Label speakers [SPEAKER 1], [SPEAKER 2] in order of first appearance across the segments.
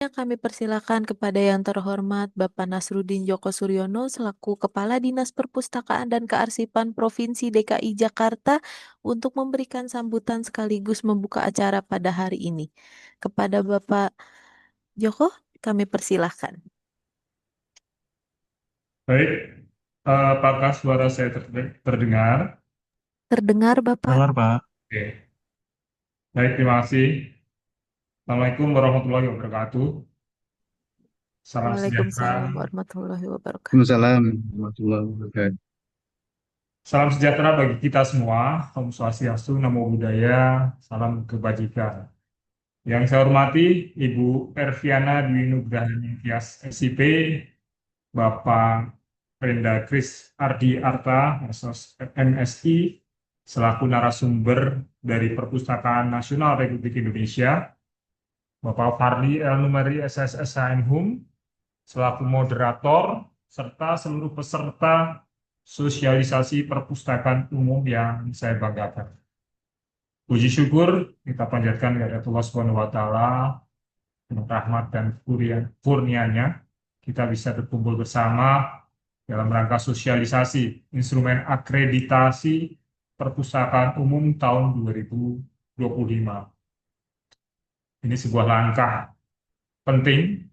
[SPEAKER 1] Selanjutnya kami persilakan kepada yang terhormat Bapak Nasruddin Djoko Suryono selaku Kepala Dinas Perpustakaan dan Kearsipan Provinsi DKI Jakarta untuk memberikan sambutan sekaligus membuka acara pada hari ini. Kepada Bapak Djoko, kami persilahkan.
[SPEAKER 2] Baik, apakah suara saya terdengar?
[SPEAKER 1] Terdengar Bapak?
[SPEAKER 3] Dengar, Pak.
[SPEAKER 2] Oke, baik, terima kasih. Assalamualaikum warahmatullahi wabarakatuh. Salam
[SPEAKER 1] Waalaikumsalam
[SPEAKER 2] sejahtera.
[SPEAKER 1] warahmatullahi wabarakatuh.
[SPEAKER 3] Waalaikumsalam warahmatullahi wabarakatuh.
[SPEAKER 2] Salam sejahtera bagi kita semua. Om Swastiastu, Namo Buddhaya, salam kebajikan. Yang saya hormati Ibu Erviana Dwi Nugraha Ningtyas, SIP, Bapak Brenda Kris Ardi Arta, MSI, selaku narasumber dari Perpustakaan Nasional Republik Indonesia, Bapak Farli El Numeri SSSHM Hum, selaku moderator, serta seluruh peserta sosialisasi perpustakaan umum yang saya banggakan. Puji syukur kita panjatkan kepada Allah Subhanahu wa Ta'ala, dengan rahmat dan kurnia-Nya, kita bisa berkumpul bersama dalam rangka sosialisasi instrumen akreditasi perpustakaan umum tahun 2025. Ini sebuah langkah penting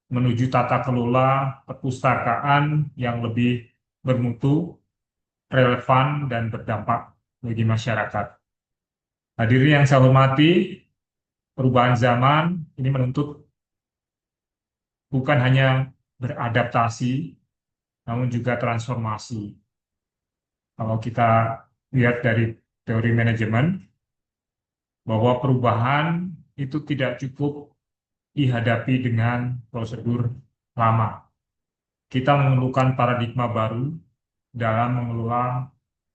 [SPEAKER 2] menuju tata kelola perpustakaan yang lebih bermutu, relevan, dan berdampak bagi masyarakat. Hadirin yang saya hormati, perubahan zaman ini menuntut bukan hanya beradaptasi, namun juga transformasi. Kalau kita lihat dari teori manajemen, bahwa perubahan itu tidak cukup dihadapi dengan prosedur lama. Kita memerlukan paradigma baru dalam mengelola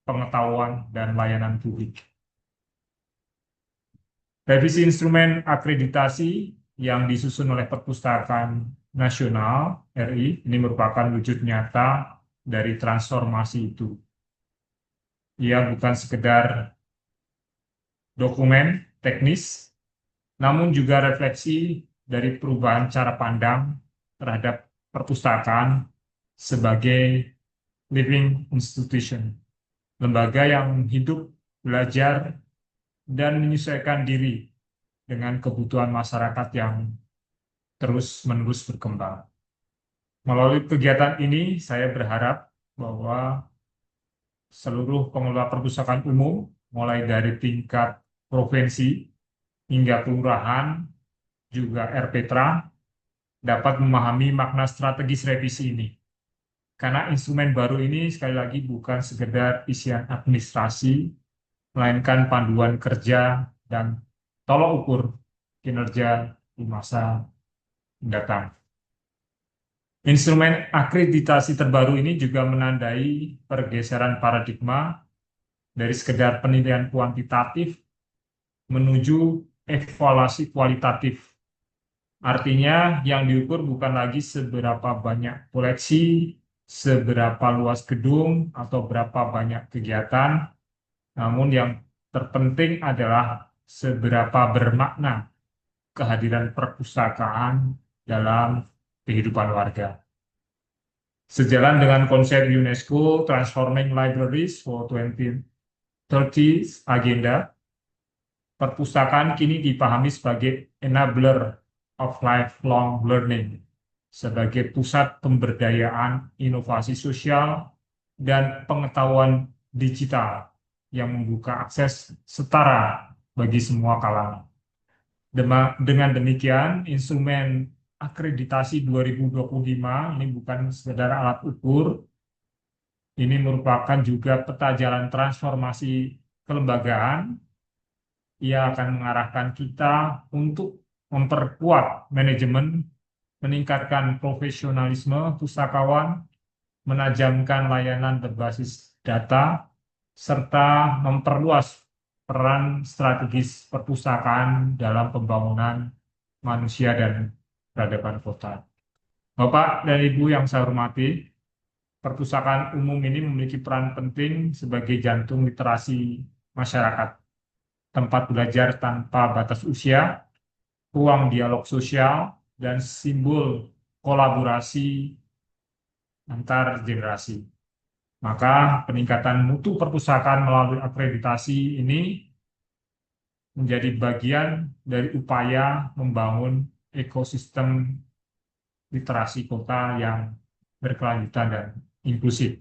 [SPEAKER 2] pengetahuan dan layanan publik. Revisi instrumen akreditasi yang disusun oleh Perpustakaan Nasional RI ini merupakan wujud nyata dari transformasi itu. Ia bukan sekedar dokumen teknis, namun juga refleksi dari perubahan cara pandang terhadap perpustakaan sebagai living institution, lembaga yang hidup, belajar, dan menyesuaikan diri dengan kebutuhan masyarakat yang terus-menerus berkembang. Melalui kegiatan ini, saya berharap bahwa seluruh pengelola perpustakaan umum, mulai dari tingkat provinsi hingga kelurahan, juga RPTRA, dapat memahami makna strategis revisi ini. Karena instrumen baru ini sekali lagi bukan sekedar isian administrasi, melainkan panduan kerja dan tolok ukur kinerja di masa mendatang. Instrumen akreditasi terbaru ini juga menandai pergeseran paradigma dari sekedar penilaian kuantitatif menuju evaluasi kualitatif. Artinya yang diukur bukan lagi seberapa banyak koleksi, seberapa luas gedung, atau berapa banyak kegiatan, namun yang terpenting adalah seberapa bermakna kehadiran perpustakaan dalam kehidupan warga. Sejalan dengan konsep UNESCO Transforming Libraries for 2030 Agenda, perpustakaan kini dipahami sebagai enabler of lifelong learning, sebagai pusat pemberdayaan inovasi sosial dan pengetahuan digital yang membuka akses setara bagi semua kalangan. Dengan demikian, instrumen akreditasi 2025 ini bukan sekedar alat ukur, ini merupakan juga peta jalan transformasi kelembagaan. Ia akan mengarahkan kita untuk memperkuat manajemen, meningkatkan profesionalisme pustakawan, menajamkan layanan berbasis data, serta memperluas peran strategis perpustakaan dalam pembangunan manusia dan peradaban kota. Bapak dan Ibu yang saya hormati, perpustakaan umum ini memiliki peran penting sebagai jantung literasi masyarakat, tempat belajar tanpa batas usia, ruang dialog sosial, dan simbol kolaborasi antar generasi. Maka peningkatan mutu perpustakaan melalui akreditasi ini menjadi bagian dari upaya membangun ekosistem literasi kota yang berkelanjutan dan inklusif.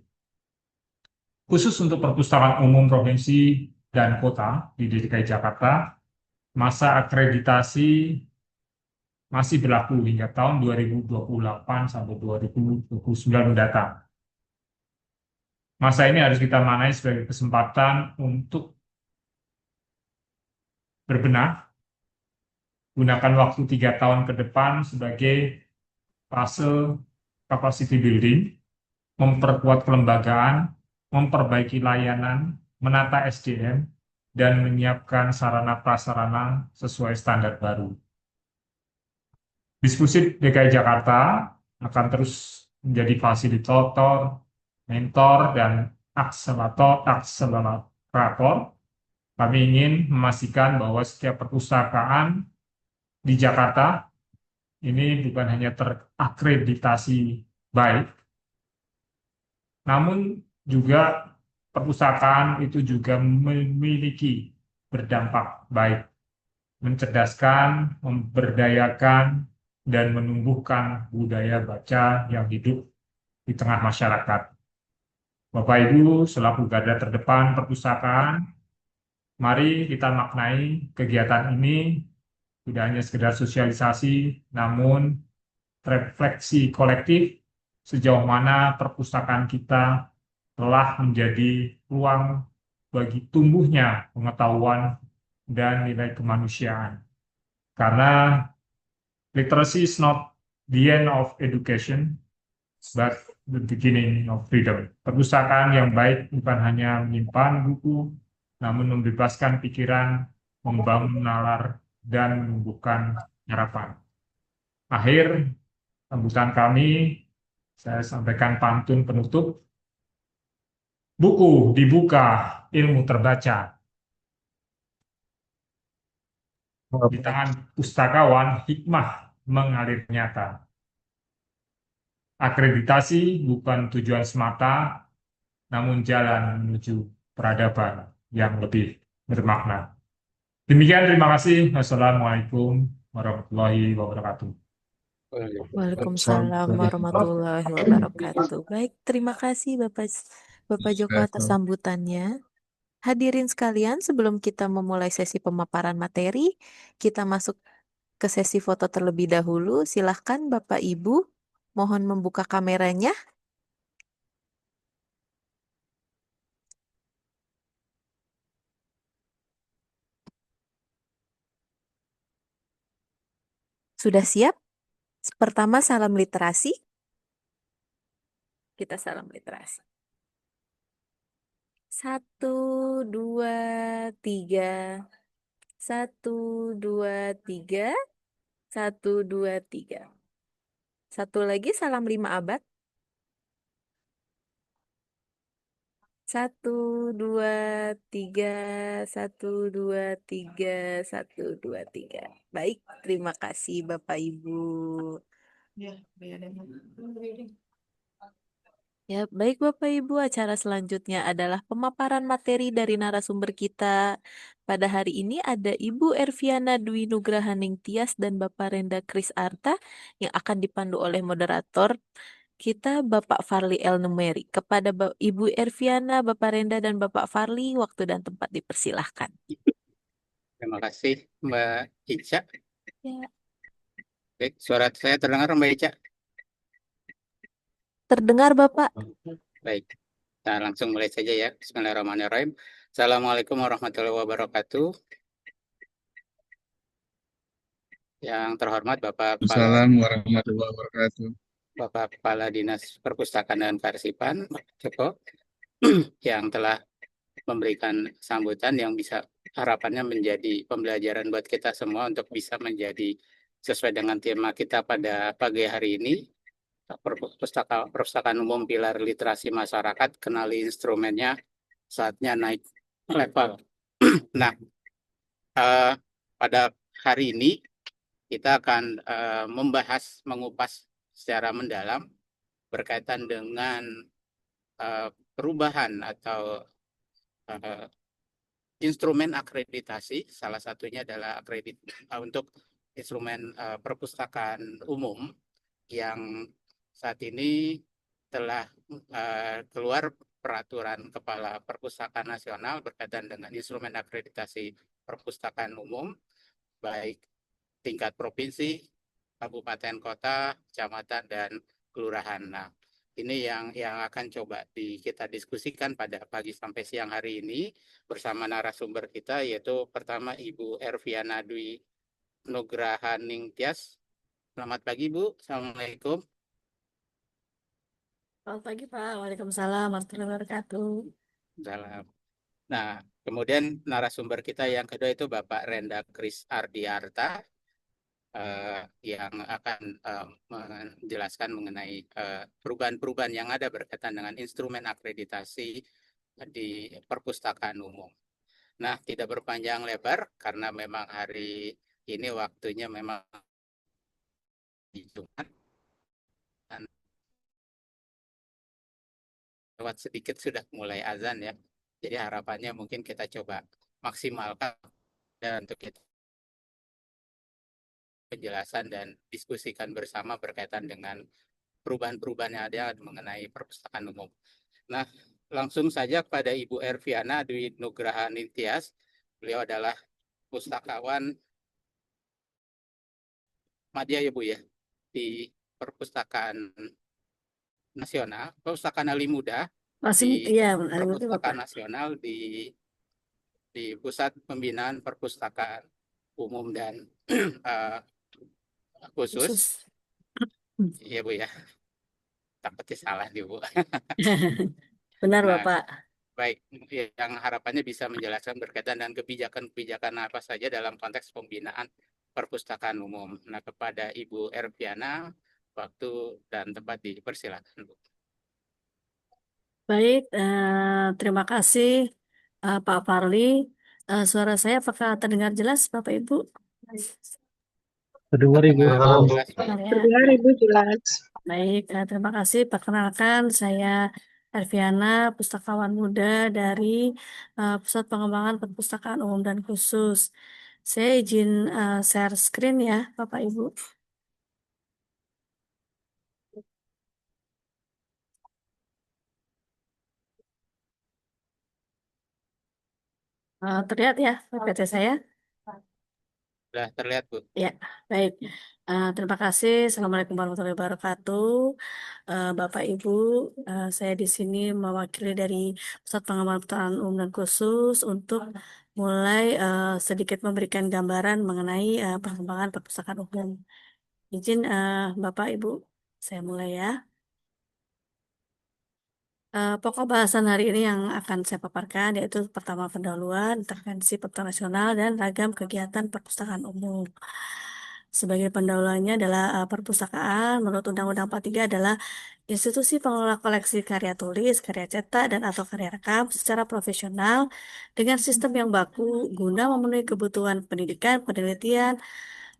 [SPEAKER 2] Khusus untuk perpustakaan umum provinsi dan kota di DKI Jakarta, masa akreditasi masih berlaku hingga tahun 2028 sampai 2029 mendatang. Masa ini harus kita maknai sebagai kesempatan untuk berbenah, gunakan waktu 3 tahun ke depan sebagai fase capacity building, memperkuat kelembagaan, memperbaiki layanan, menata SDM, dan menyiapkan sarana prasarana sesuai standar baru. Diskusi DKI Jakarta akan terus menjadi fasilitator, mentor, dan akselerator. Kami ingin memastikan bahwa setiap perpustakaan di Jakarta ini bukan hanya terakreditasi baik, namun juga perpustakaan itu juga memiliki berdampak baik, mencerdaskan, memberdayakan, dan menumbuhkan budaya baca yang hidup di tengah masyarakat. Bapak Ibu, selaku garda terdepan perpustakaan, mari kita maknai kegiatan ini tidak hanya sekedar sosialisasi, namun refleksi kolektif sejauh mana perpustakaan kita telah menjadi ruang bagi tumbuhnya pengetahuan dan nilai kemanusiaan. Karena literacy is not the end of education, but the beginning of freedom. Perpustakaan yang baik bukan hanya menyimpan buku, namun membebaskan pikiran, membangun nalar, dan menumbuhkan harapan. Akhir sambutan kami, saya sampaikan pantun penutup. Buku dibuka, ilmu terbaca. Di tangan pustakawan, hikmah mengalir nyata. Akreditasi bukan tujuan semata, namun jalan menuju peradaban yang lebih bermakna. Demikian, terima kasih. Wassalamualaikum warahmatullahi wabarakatuh.
[SPEAKER 1] Waalaikumsalam warahmatullahi wabarakatuh. Baik, terima kasih Bapak Joko atas sambutannya. Hadirin sekalian, sebelum kita memulai sesi pemaparan materi, kita masuk ke sesi foto terlebih dahulu. Silahkan Bapak Ibu, mohon membuka kameranya. Sudah siap? Pertama, salam literasi. Kita salam literasi. 1, 2, 3. 1, 2, 3. 1, 2, 3. Satu lagi, salam 5 abad. 1, 2, 3. 1, 2, 3. 1, 2, 3. Baik, terima kasih Bapak Ibu. Ya, baik Bapak Ibu, acara selanjutnya adalah pemaparan materi dari narasumber kita. Pada hari ini ada Ibu Erviana Dwi Nugrahaning Tias dan Bapak Renda Kris Arta yang akan dipandu oleh moderator kita Bapak Farli El Numeri. Kepada Ibu Erviana, Bapak Renda, dan Bapak Farli, waktu dan tempat dipersilahkan.
[SPEAKER 4] Terima kasih Mbak Ica.
[SPEAKER 1] Ya.
[SPEAKER 4] Baik, suara saya terdengar Mbak Ica?
[SPEAKER 1] Terdengar Bapak?
[SPEAKER 4] Baik, kita langsung mulai saja ya. Bismillahirrahmanirrahim. Assalamualaikum warahmatullahi wabarakatuh. Yang terhormat Bapak Kepala,
[SPEAKER 3] Assalamualaikum warahmatullahi wabarakatuh.
[SPEAKER 4] Bapak Kepala Dinas Perpustakaan dan Kearsipan, Pak Joko, yang telah memberikan sambutan yang bisa harapannya menjadi pembelajaran buat kita semua untuk bisa menjadi sesuai dengan tema kita pada pagi hari ini. Perpustakaan umum pilar literasi masyarakat, kenali instrumennya, saatnya naik level. Nah, pada hari ini kita akan mengupas secara mendalam berkaitan dengan perubahan atau instrumen akreditasi. Salah satunya adalah untuk instrumen perpustakaan umum yang saat ini telah keluar peraturan Kepala Perpustakaan Nasional berkaitan dengan instrumen akreditasi perpustakaan umum, baik tingkat provinsi, kabupaten, kota, kecamatan, dan kelurahan. Nah, ini yang akan coba kita diskusikan pada pagi sampai siang hari ini bersama narasumber kita, yaitu pertama Ibu Erviana Dwi Nugraha Ningtyas. Selamat pagi, Bu. Assalamualaikum.
[SPEAKER 5] Selamat pagi Pak, Waalaikumsalam warahmatullahi wabarakatuh.
[SPEAKER 4] Salam. Nah, kemudian narasumber kita yang kedua itu Bapak Renda Kris Ardiarta, yang akan menjelaskan mengenai perubahan-perubahan yang ada berkaitan dengan instrumen akreditasi di perpustakaan umum. Nah, tidak berpanjang lebar karena memang hari ini waktunya memang di Jumat dan lewat sedikit sudah mulai azan ya. Jadi harapannya mungkin kita coba maksimalkan dan untuk kita penjelasan dan diskusikan bersama berkaitan dengan perubahan-perubahan yang ada mengenai perpustakaan umum. Nah, langsung saja kepada Ibu Erviana Dwi Nugraha Ningtyas. Beliau adalah pustakawan madya ya Bu ya, di Perpustakaan Nasional, Perpustakaan Ali Muda
[SPEAKER 5] Masih,
[SPEAKER 4] di
[SPEAKER 5] iya, ada betul Bapak.
[SPEAKER 4] Perpustakaan Nasional di Pusat Pembinaan Perpustakaan Umum dan khusus. Iya Bu ya, takutnya salah nih Bu.
[SPEAKER 5] Benar
[SPEAKER 4] Nah,
[SPEAKER 5] Bapak.
[SPEAKER 4] baik, yang harapannya bisa menjelaskan berkaitan dengan kebijakan-kebijakan apa saja dalam konteks pembinaan perpustakaan umum. Nah, kepada Ibu Erviana, waktu dan tempat dipersilakan, Bu.
[SPEAKER 5] Baik, terima kasih Pak Farli. Suara saya apakah terdengar jelas Bapak Ibu?
[SPEAKER 3] Terdengar Ibu.
[SPEAKER 4] Terdengar jelas, Bu.
[SPEAKER 5] Benar ya?
[SPEAKER 6] Terdengar Ibu jelas.
[SPEAKER 5] Baik, terima kasih. Perkenalkan, saya Erviana, pustakawan muda dari Pusat Pengembangan Perpustakaan Umum dan Khusus. Saya izin share screen ya, Bapak Ibu. Terlihat ya PPT saya?
[SPEAKER 4] Sudah terlihat, Bu.
[SPEAKER 5] Ya, baik. Terima kasih. Assalamualaikum warahmatullahi wabarakatuh. Bapak Ibu, saya di sini mewakili dari Pusat Pengembangan Perpustakaan Umum dan Khusus untuk mulai sedikit memberikan gambaran mengenai perkembangan perpustakaan umum. Izin Bapak Ibu, saya mulai ya. Pokok bahasan hari ini yang akan saya paparkan yaitu pertama pendahuluan, intervensi perpustakaan nasional, dan ragam kegiatan perpustakaan umum. Sebagai pendahuluannya adalah perpustakaan menurut Undang-Undang 43 adalah institusi pengelola koleksi karya tulis, karya cetak, dan atau karya rekam secara profesional dengan sistem yang baku guna memenuhi kebutuhan pendidikan, penelitian,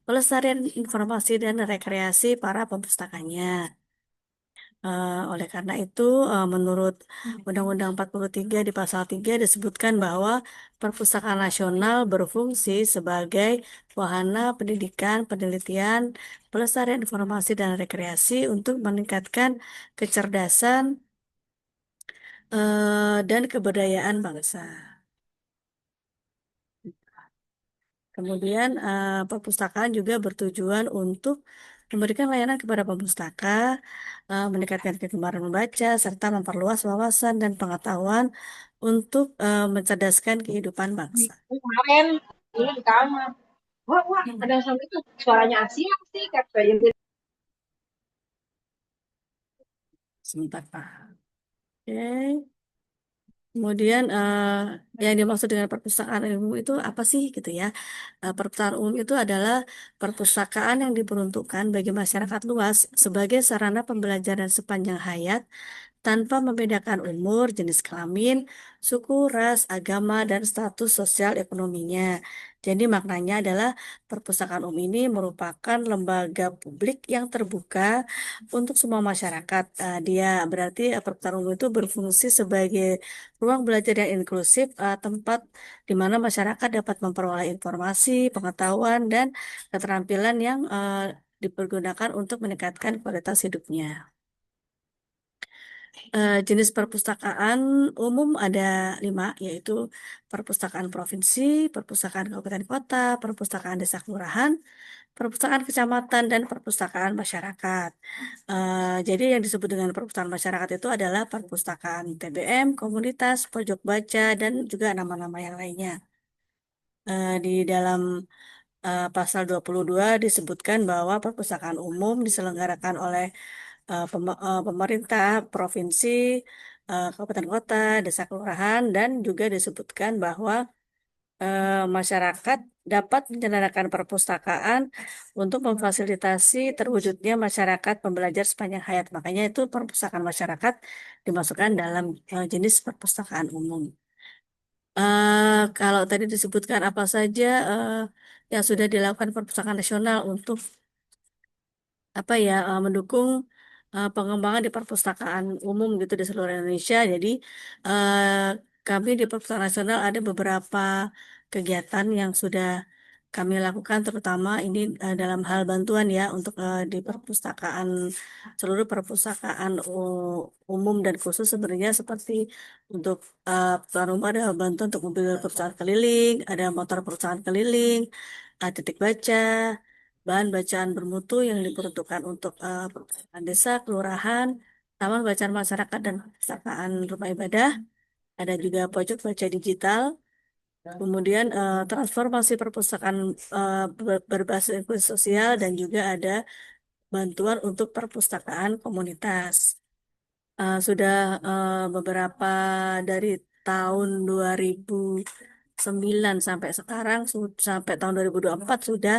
[SPEAKER 5] pelestarian informasi, dan rekreasi para pemustakanya. Oleh karena itu, menurut Undang-Undang 43 di pasal 3 disebutkan bahwa Perpustakaan Nasional berfungsi sebagai wahana pendidikan, penelitian, pelestarian informasi, dan rekreasi untuk meningkatkan kecerdasan dan kebudayaan bangsa. Kemudian, perpustakaan juga bertujuan untuk memberikan layanan kepada pemustaka, meningkatkan kegemaran membaca, serta memperluas wawasan dan pengetahuan untuk mencerdaskan kehidupan bangsa.
[SPEAKER 6] Kemarin dulu di kamar. Wah, ada yang sama itu suaranya Asia sih katanya.
[SPEAKER 5] Sebentar, Pak. Oke. Kemudian yang dimaksud dengan perpustakaan umum itu apa sih gitu ya? Perpustakaan umum itu adalah perpustakaan yang diperuntukkan bagi masyarakat luas sebagai sarana pembelajaran sepanjang hayat tanpa membedakan umur, jenis kelamin, suku, ras, agama, dan status sosial ekonominya. Jadi maknanya adalah perpustakaan umum ini merupakan lembaga publik yang terbuka untuk semua masyarakat. Dia berarti perpustakaan umum itu berfungsi sebagai ruang belajar yang inklusif, tempat di mana masyarakat dapat memperoleh informasi, pengetahuan, dan keterampilan yang dipergunakan untuk meningkatkan kualitas hidupnya. Jenis perpustakaan umum ada 5, yaitu perpustakaan provinsi, perpustakaan kabupaten kota, perpustakaan desa kelurahan, perpustakaan kecamatan, dan perpustakaan masyarakat. Jadi yang disebut dengan perpustakaan masyarakat itu adalah perpustakaan TBM, komunitas, pojok baca, dan juga nama-nama yang lainnya. Di dalam pasal 22 disebutkan bahwa perpustakaan umum diselenggarakan oleh pemerintah provinsi, kabupaten kota, desa kelurahan, dan juga disebutkan bahwa masyarakat dapat menyelenggarakan perpustakaan untuk memfasilitasi terwujudnya masyarakat pembelajar sepanjang hayat. Makanya itu perpustakaan masyarakat dimasukkan dalam jenis perpustakaan umum. Kalau tadi disebutkan apa saja yang sudah dilakukan perpustakaan nasional untuk mendukung pengembangan di perpustakaan umum gitu di seluruh Indonesia. Jadi eh, kami di Perpustakaan Nasional ada beberapa kegiatan yang sudah kami lakukan, terutama ini dalam hal bantuan ya untuk di perpustakaan, seluruh perpustakaan umum dan khusus sebenarnya seperti untuk perpustakaan umum ada bantuan untuk mobil perpustakaan keliling, ada motor perpustakaan keliling, titik baca, bahan bacaan bermutu yang diperuntukkan untuk perpustakaan desa, kelurahan, taman bacaan masyarakat, dan perpustakaan rumah ibadah. Ada juga pojok baca digital. Kemudian transformasi perpustakaan berbasis inklusi sosial dan juga ada bantuan untuk perpustakaan komunitas. Sudah beberapa dari tahun 2009 sampai sekarang sampai tahun 2024 sudah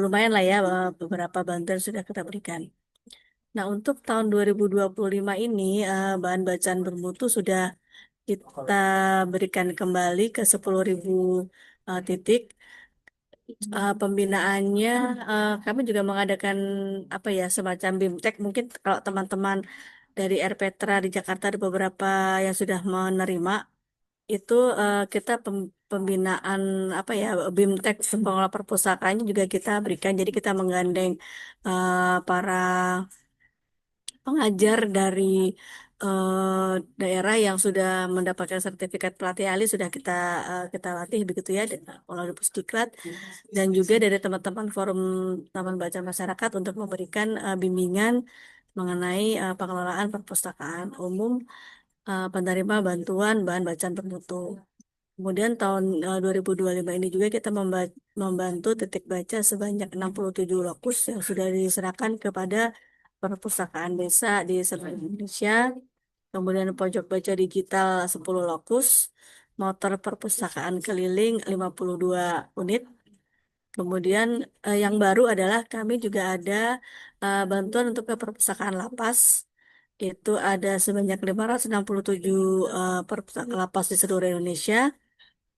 [SPEAKER 5] lumayan lah ya beberapa bantuan sudah kita berikan. Nah, untuk tahun 2025 ini bahan bacaan bermutu sudah kita berikan kembali ke 10.000 titik. Pembinaannya kami juga mengadakan semacam BIMTEK. Mungkin kalau teman-teman dari RPTRA di Jakarta ada beberapa yang sudah menerima itu kita pembinaan BIMTEK pengelola perpustakaannya juga kita berikan. Jadi kita menggandeng para pengajar dari daerah yang sudah mendapatkan sertifikat pelatih ahli sudah kita latih begitu ya melalui Pusdiklat, dan juga dari teman-teman forum Taman Baca Masyarakat untuk memberikan bimbingan mengenai pengelolaan perpustakaan umum penerima bantuan bahan bacaan bermutu. Kemudian tahun 2025 ini juga kita membantu titik baca sebanyak 67 lokus yang sudah diserahkan kepada perpustakaan desa di seluruh Indonesia. Kemudian pojok baca digital 10 lokus, motor perpustakaan keliling 52 unit. Kemudian yang baru adalah kami juga ada bantuan untuk ke perpustakaan lapas. Itu ada sebanyak 567 perpustakaan lapas di seluruh Indonesia,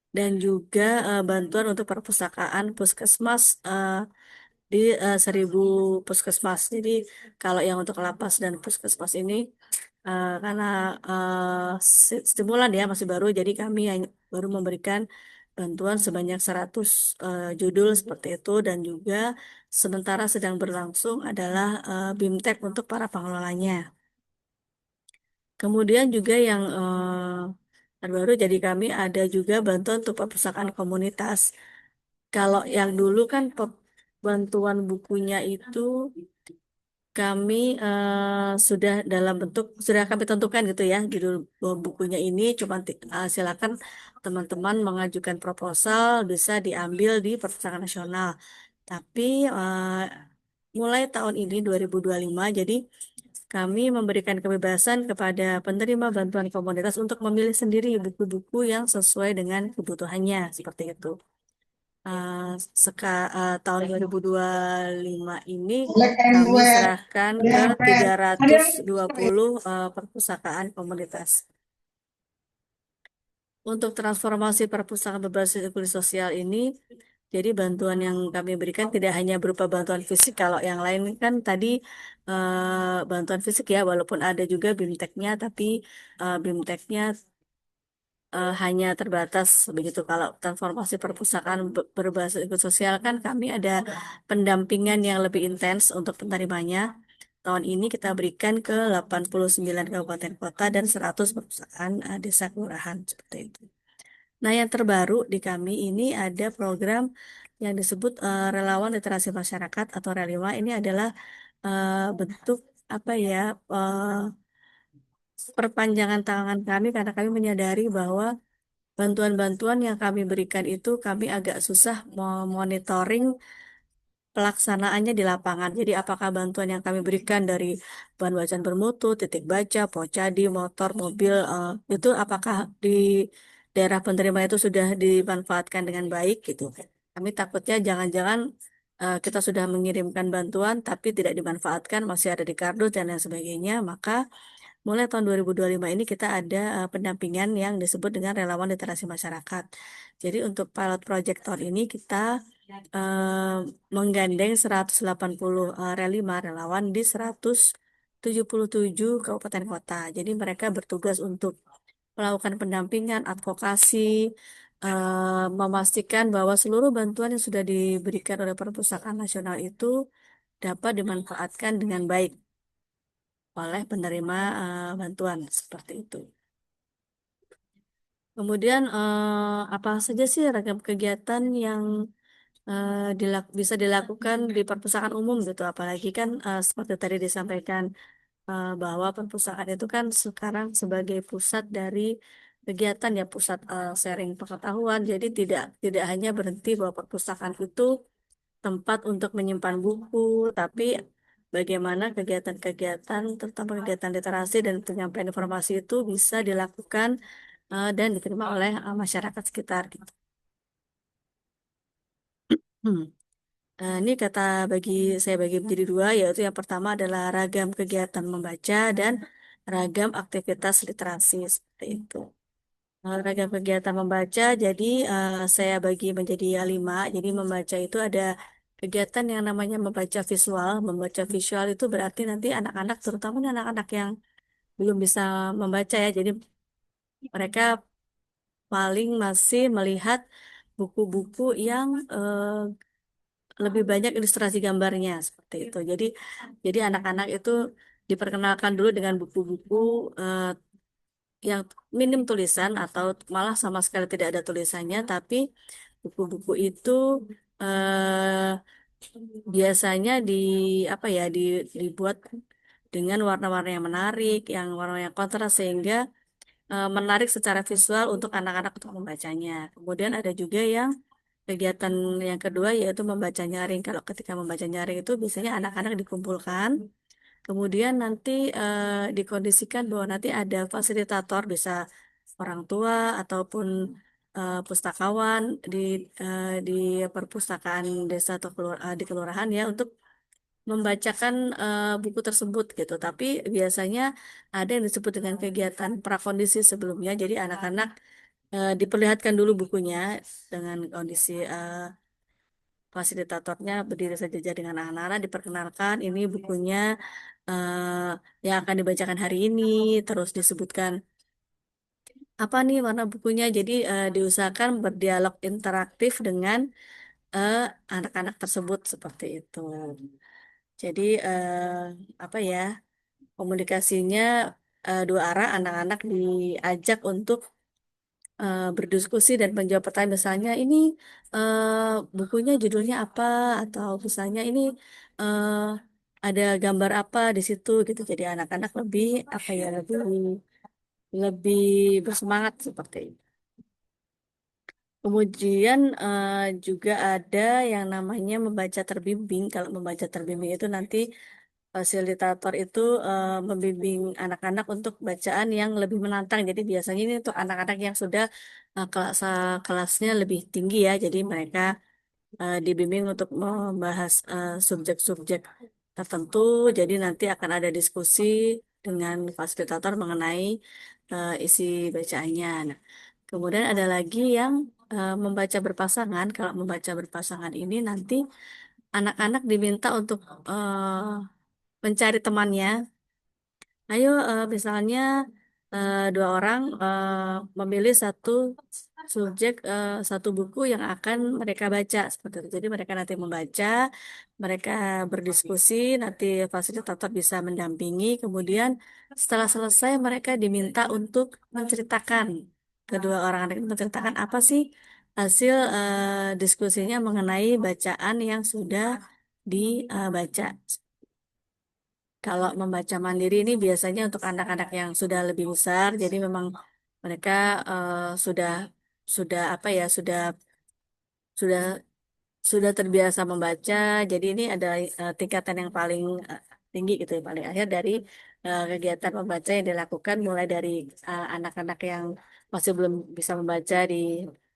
[SPEAKER 5] dan juga bantuan untuk perpustakaan puskesmas di 1.000 puskesmas. Jadi kalau yang untuk lapas dan puskesmas ini karena stimulan ya masih baru, jadi kami yang baru memberikan bantuan sebanyak 100 judul seperti itu, dan juga sementara sedang berlangsung adalah BIMTEK untuk para pengelolanya. Kemudian juga yang terbaru, jadi kami ada juga bantuan untuk perpustakaan komunitas. Kalau yang dulu kan bantuan bukunya itu kami sudah dalam bentuk sudah kami tentukan gitu ya judul bukunya ini, cuma silakan teman-teman mengajukan proposal bisa diambil di Perpustakaan Nasional. Tapi mulai tahun ini 2025 jadi kami memberikan kebebasan kepada penerima bantuan komunitas untuk memilih sendiri buku-buku yang sesuai dengan kebutuhannya seperti itu. tahun 2025 ini kami serahkan ke 320 perpustakaan komunitas. Untuk transformasi perpustakaan berbasis inklusi sosial ini, jadi bantuan yang kami berikan tidak hanya berupa bantuan fisik, kalau yang lain kan tadi bantuan fisik ya, walaupun ada juga BIMTEK-nya, tapi BIMTEK-nya hanya terbatas begitu. Kalau transformasi perpustakaan berbasis inklusi sosial kan kami ada pendampingan yang lebih intens untuk penerimanya. Tahun ini kita berikan ke 89 kabupaten kota dan 100 perpustakaan desa kelurahan seperti itu. Nah, yang terbaru di kami ini ada program yang disebut relawan literasi masyarakat atau Relima. Ini adalah bentuk apa ya perpanjangan tangan kami karena kami menyadari bahwa bantuan-bantuan yang kami berikan itu kami agak susah monitoring pelaksanaannya di lapangan. Jadi apakah bantuan yang kami berikan dari bahan bacaan bermutu, titik baca, Pocadi, motor, mobil, itu apakah di daerah penerima itu sudah dimanfaatkan dengan baik gitu. Kami takutnya jangan-jangan kita sudah mengirimkan bantuan tapi tidak dimanfaatkan, masih ada di kardus dan lain sebagainya. Maka mulai tahun 2025 ini kita ada pendampingan yang disebut dengan relawan literasi masyarakat. Jadi untuk pilot project tahun ini kita eh, menggandeng 180 relima relawan di 177 kabupaten kota. Jadi mereka bertugas untuk melakukan pendampingan, advokasi, memastikan bahwa seluruh bantuan yang sudah diberikan oleh Perpustakaan Nasional itu dapat dimanfaatkan dengan baik oleh penerima bantuan seperti itu. Kemudian apa saja sih ragam kegiatan yang bisa dilakukan di perpustakaan umum gitu, apalagi kan seperti tadi disampaikan bahwa perpustakaan itu kan sekarang sebagai pusat dari kegiatan ya, pusat sharing pengetahuan. Jadi tidak hanya berhenti bahwa perpustakaan itu tempat untuk menyimpan buku, tapi bagaimana kegiatan-kegiatan, terutama kegiatan literasi dan penyampaian informasi itu bisa dilakukan dan diterima oleh masyarakat sekitar gitu. Hmm. Ini saya bagi menjadi dua, yaitu yang pertama adalah ragam kegiatan membaca dan ragam aktivitas literasi seperti itu. Ragam kegiatan membaca, jadi saya bagi menjadi 5. Jadi membaca itu ada kegiatan yang namanya membaca visual. Membaca visual itu berarti nanti anak-anak, terutama anak-anak yang belum bisa membaca ya, jadi mereka paling masih melihat buku-buku yang lebih banyak ilustrasi gambarnya seperti itu. Jadi anak-anak itu diperkenalkan dulu dengan buku-buku yang minim tulisan atau malah sama sekali tidak ada tulisannya, tapi buku-buku itu eh, biasanya apa ya dibuat dengan warna-warna yang menarik, yang warna yang kontras sehingga menarik secara visual untuk anak-anak untuk membacanya. Kemudian ada juga yang kegiatan yang kedua yaitu membaca nyaring. Kalau ketika membaca nyaring itu biasanya anak-anak dikumpulkan, kemudian nanti dikondisikan bahwa nanti ada fasilitator, bisa orang tua ataupun pustakawan di perpustakaan desa atau di kelurahan ya untuk membacakan buku tersebut gitu. Tapi biasanya ada yang disebut dengan kegiatan prakondisi sebelumnya. Jadi anak-anak diperlihatkan dulu bukunya dengan kondisi fasilitatornya berdiri sejajar dengan anak-anak, diperkenalkan ini bukunya yang akan dibacakan hari ini, terus disebutkan apa nih warna bukunya. Jadi diusahakan berdialog interaktif dengan eh, anak-anak tersebut seperti itu. Jadi apa ya, komunikasinya dua arah, anak-anak diajak untuk berdiskusi dan menjawab pertanyaan, misalnya ini bukunya judulnya apa, atau misalnya ini eh, ada gambar apa di situ gitu. Jadi anak-anak lebih apa ya, lebih lebih bersemangat seperti itu. Kemudian juga ada yang namanya membaca terbimbing. Kalau membaca terbimbing itu nanti fasilitator itu membimbing anak-anak untuk bacaan yang lebih menantang. Jadi biasanya ini untuk anak-anak yang sudah kelasnya lebih tinggi ya. Jadi mereka dibimbing untuk membahas subjek-subjek tertentu. Jadi nanti akan ada diskusi dengan fasilitator mengenai isi bacaannya. Nah, kemudian ada lagi yang membaca berpasangan. Kalau membaca berpasangan ini nanti anak-anak diminta untuk mencari temannya. Ayo, misalnya dua orang memilih satu subjek, satu buku yang akan mereka baca seperti itu. Jadi mereka nanti membaca, mereka berdiskusi, nanti fasilitator bisa mendampingi. Kemudian setelah selesai mereka diminta untuk menceritakan, kedua orang anak itu menceritakan apa sih hasil diskusinya mengenai bacaan yang sudah dibaca. Kalau membaca mandiri ini biasanya untuk anak-anak yang sudah lebih besar, jadi memang mereka sudah apa ya, sudah sudah terbiasa membaca. Jadi ini ada tingkatan yang paling tinggi gitu ya, paling akhir dari kegiatan membaca yang dilakukan mulai dari anak-anak yang masih belum bisa membaca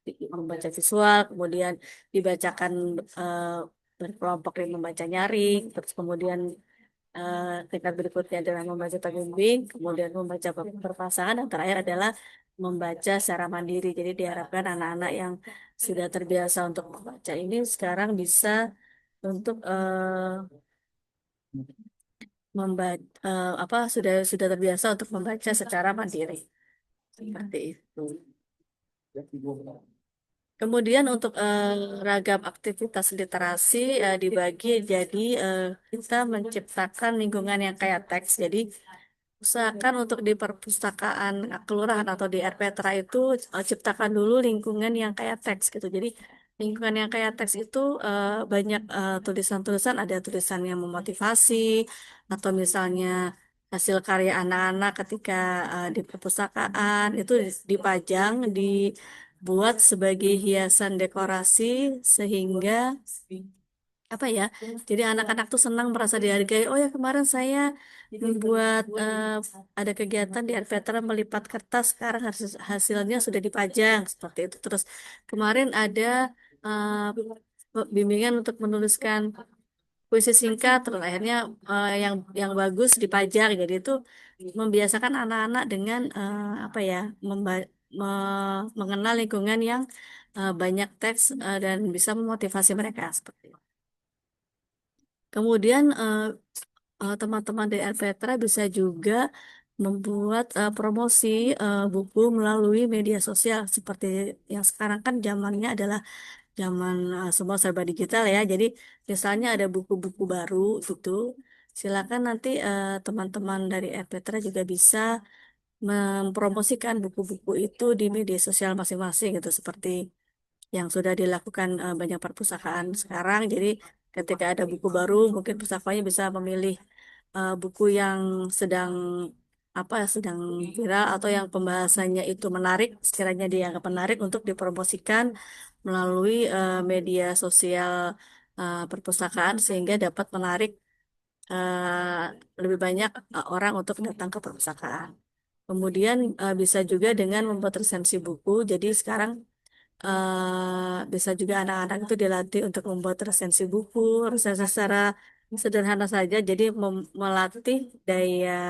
[SPEAKER 5] membaca visual, kemudian dibacakan eh, berkelompok yang membaca nyaring, terus kemudian tingkat berikutnya adalah membaca terbimbing, kemudian membaca berpasangan, dan terakhir adalah membaca secara mandiri. Jadi diharapkan anak-anak yang sudah terbiasa untuk membaca ini sekarang bisa untuk membaca apa sudah terbiasa untuk membaca secara mandiri. Seperti itu. Kemudian untuk ragam aktivitas literasi dibagi jadi kita menciptakan lingkungan yang kayak teks. Jadi usahakan untuk di perpustakaan kelurahan atau di RPTRA itu ciptakan dulu lingkungan yang kayak teks gitu. Jadi lingkungan yang kayak teks itu banyak tulisan-tulisan, ada tulisan yang memotivasi atau misalnya hasil karya anak-anak ketika di perpustakaan itu dipajang, dibuat sebagai hiasan dekorasi sehingga apa ya? Jadi anak-anak tuh senang merasa dihargai. Oh ya kemarin saya membuat ada kegiatan di Adventure melipat kertas. Sekarang hasilnya sudah dipajang seperti itu. Terus kemarin ada bimbingan untuk menuliskan puisi singkat. Terus akhirnya yang bagus dipajang. Jadi itu membiasakan anak-anak dengan apa ya? Mengenal lingkungan yang banyak teks dan bisa memotivasi mereka seperti itu. Kemudian teman-teman dari Alpetra bisa juga membuat promosi buku melalui media sosial seperti yang sekarang kan zamannya adalah zaman semua serba digital ya. Jadi misalnya ada buku-buku baru gitu, silakan nanti teman-teman dari Alpetra juga bisa mempromosikan buku-buku itu di media sosial masing-masing gitu seperti yang sudah dilakukan banyak perpustakaan sekarang. Jadi ketika ada buku baru, mungkin pustakanya bisa memilih buku yang sedang sedang viral atau yang pembahasannya itu menarik, sekiranya dianggap menarik untuk dipromosikan melalui media sosial perpustakaan sehingga dapat menarik lebih banyak orang untuk datang ke perpustakaan. Kemudian bisa juga dengan membuat resensi buku. Jadi sekarang bisa juga anak-anak itu dilatih untuk membuat resensi buku, resensi secara sederhana saja. Jadi melatih daya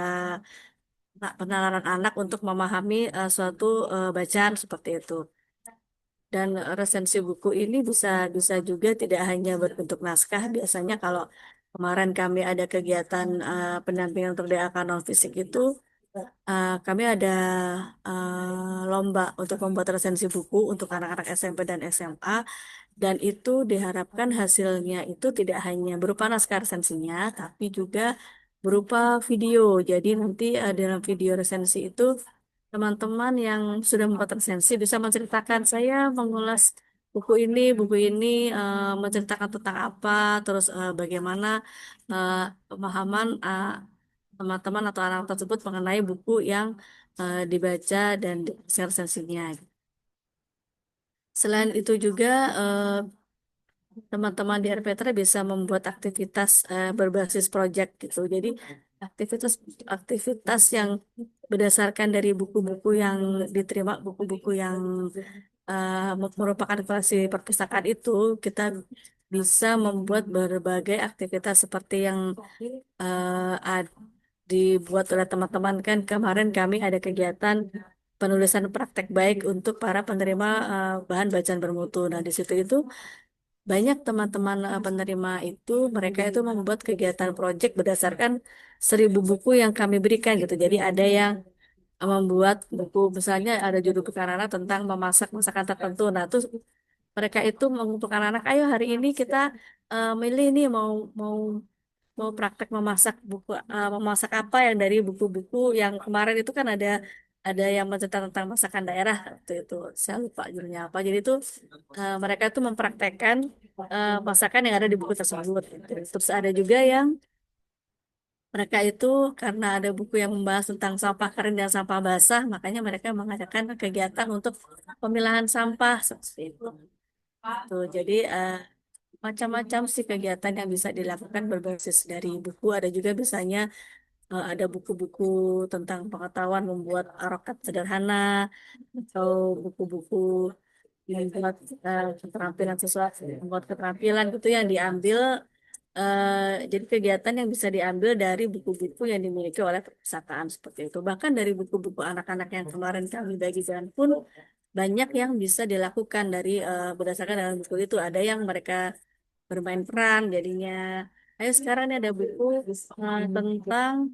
[SPEAKER 5] penalaran anak untuk memahami suatu bacaan seperti itu. Dan resensi buku ini bisa bisa juga tidak hanya berbentuk naskah. Biasanya kalau kemarin kami ada kegiatan pendampingan untuk DAK non fisik itu, kami ada lomba untuk membuat resensi buku untuk anak-anak SMP dan SMA, dan itu diharapkan hasilnya itu tidak hanya berupa naskah resensinya, tapi juga berupa video. Jadi nanti dalam video resensi itu teman-teman yang sudah membuat resensi bisa menceritakan saya mengulas buku ini menceritakan tentang apa, terus bagaimana eh, pemahaman teman-teman atau anak tersebut mengenai buku yang dibaca dan resensinya. Selain itu juga teman-teman di RPTRA bisa membuat aktivitas berbasis proyek gitu. Jadi aktivitas yang berdasarkan dari buku-buku yang diterima, buku-buku yang merupakan koleksi perpustakaan itu, kita bisa membuat berbagai aktivitas seperti yang dibuat oleh teman-teman. Kan kemarin kami ada kegiatan penulisan praktek baik untuk para penerima bahan bacaan bermutu. Nah, di situ itu banyak teman-teman penerima itu, mereka itu membuat kegiatan proyek berdasarkan 1.000 buku yang kami berikan gitu. Jadi ada yang membuat buku, misalnya ada judul buku anak-anak tentang memasak masakan tertentu. Nah, terus mereka itu untuk anak-anak, ayo hari ini kita milih nih mau mau mau praktek memasak buku memasak apa yang dari buku-buku yang kemarin itu kan ada yang menceritakan tentang masakan daerah itu saya lupa judulnya apa. Jadi itu mereka itu mempraktekkan masakan yang ada di buku tersebut. Gitu. Terus ada juga yang mereka itu karena ada buku yang membahas tentang sampah kering dan sampah basah, makanya mereka mengadakan kegiatan untuk pemilahan sampah seperti itu. Tuh, jadi macam-macam sih kegiatan yang bisa dilakukan berbasis dari buku. Ada juga biasanya ada buku-buku tentang pengetahuan membuat roket sederhana atau buku-buku membuat keterampilan sesuatu, membuat keterampilan gitu yang diambil. Jadi kegiatan yang bisa diambil dari buku-buku yang dimiliki oleh perpustakaan seperti itu. Bahkan dari buku-buku anak-anak yang kemarin kami bagikan pun banyak yang bisa dilakukan dari berdasarkan dengan buku itu. Ada yang mereka bermain peran jadinya. Ayo sekarang ini ada buku tentang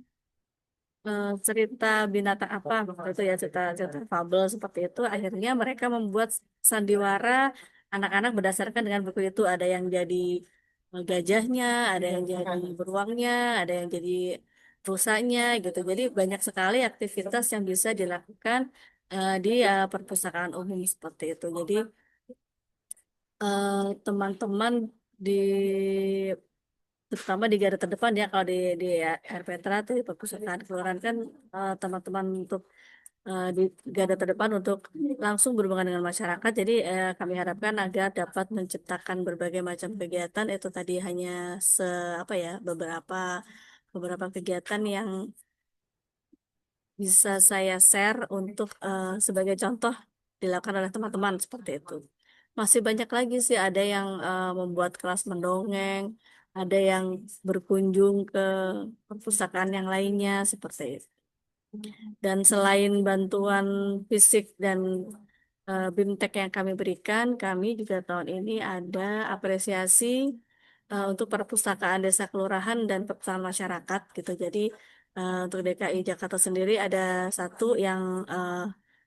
[SPEAKER 5] cerita binatang apa waktu itu ya cerita fabel seperti itu. Akhirnya mereka membuat sandiwara anak-anak berdasarkan dengan buku itu. Ada yang jadi gajahnya, ada yang jadi beruangnya, ada yang jadi rusanya gitu. Jadi banyak sekali aktivitas yang bisa dilakukan di perpustakaan umum seperti itu. Jadi teman-teman di terutama di garda terdepan ya kalau di RPTRA tuh di perpustakaan kelurahan kan teman-teman untuk di garda terdepan untuk langsung berhubungan dengan masyarakat. Jadi kami harapkan agar dapat menciptakan berbagai macam kegiatan itu tadi hanya apa ya beberapa kegiatan yang bisa saya share untuk sebagai contoh dilakukan oleh teman-teman seperti itu. Masih banyak lagi sih, ada yang membuat kelas mendongeng, ada yang berkunjung ke perpustakaan yang lainnya seperti itu. Dan selain bantuan fisik dan BIMTEK yang kami berikan, kami juga tahun ini ada apresiasi untuk perpustakaan desa kelurahan dan perpustakaan masyarakat gitu. Jadi untuk DKI Jakarta sendiri ada satu yang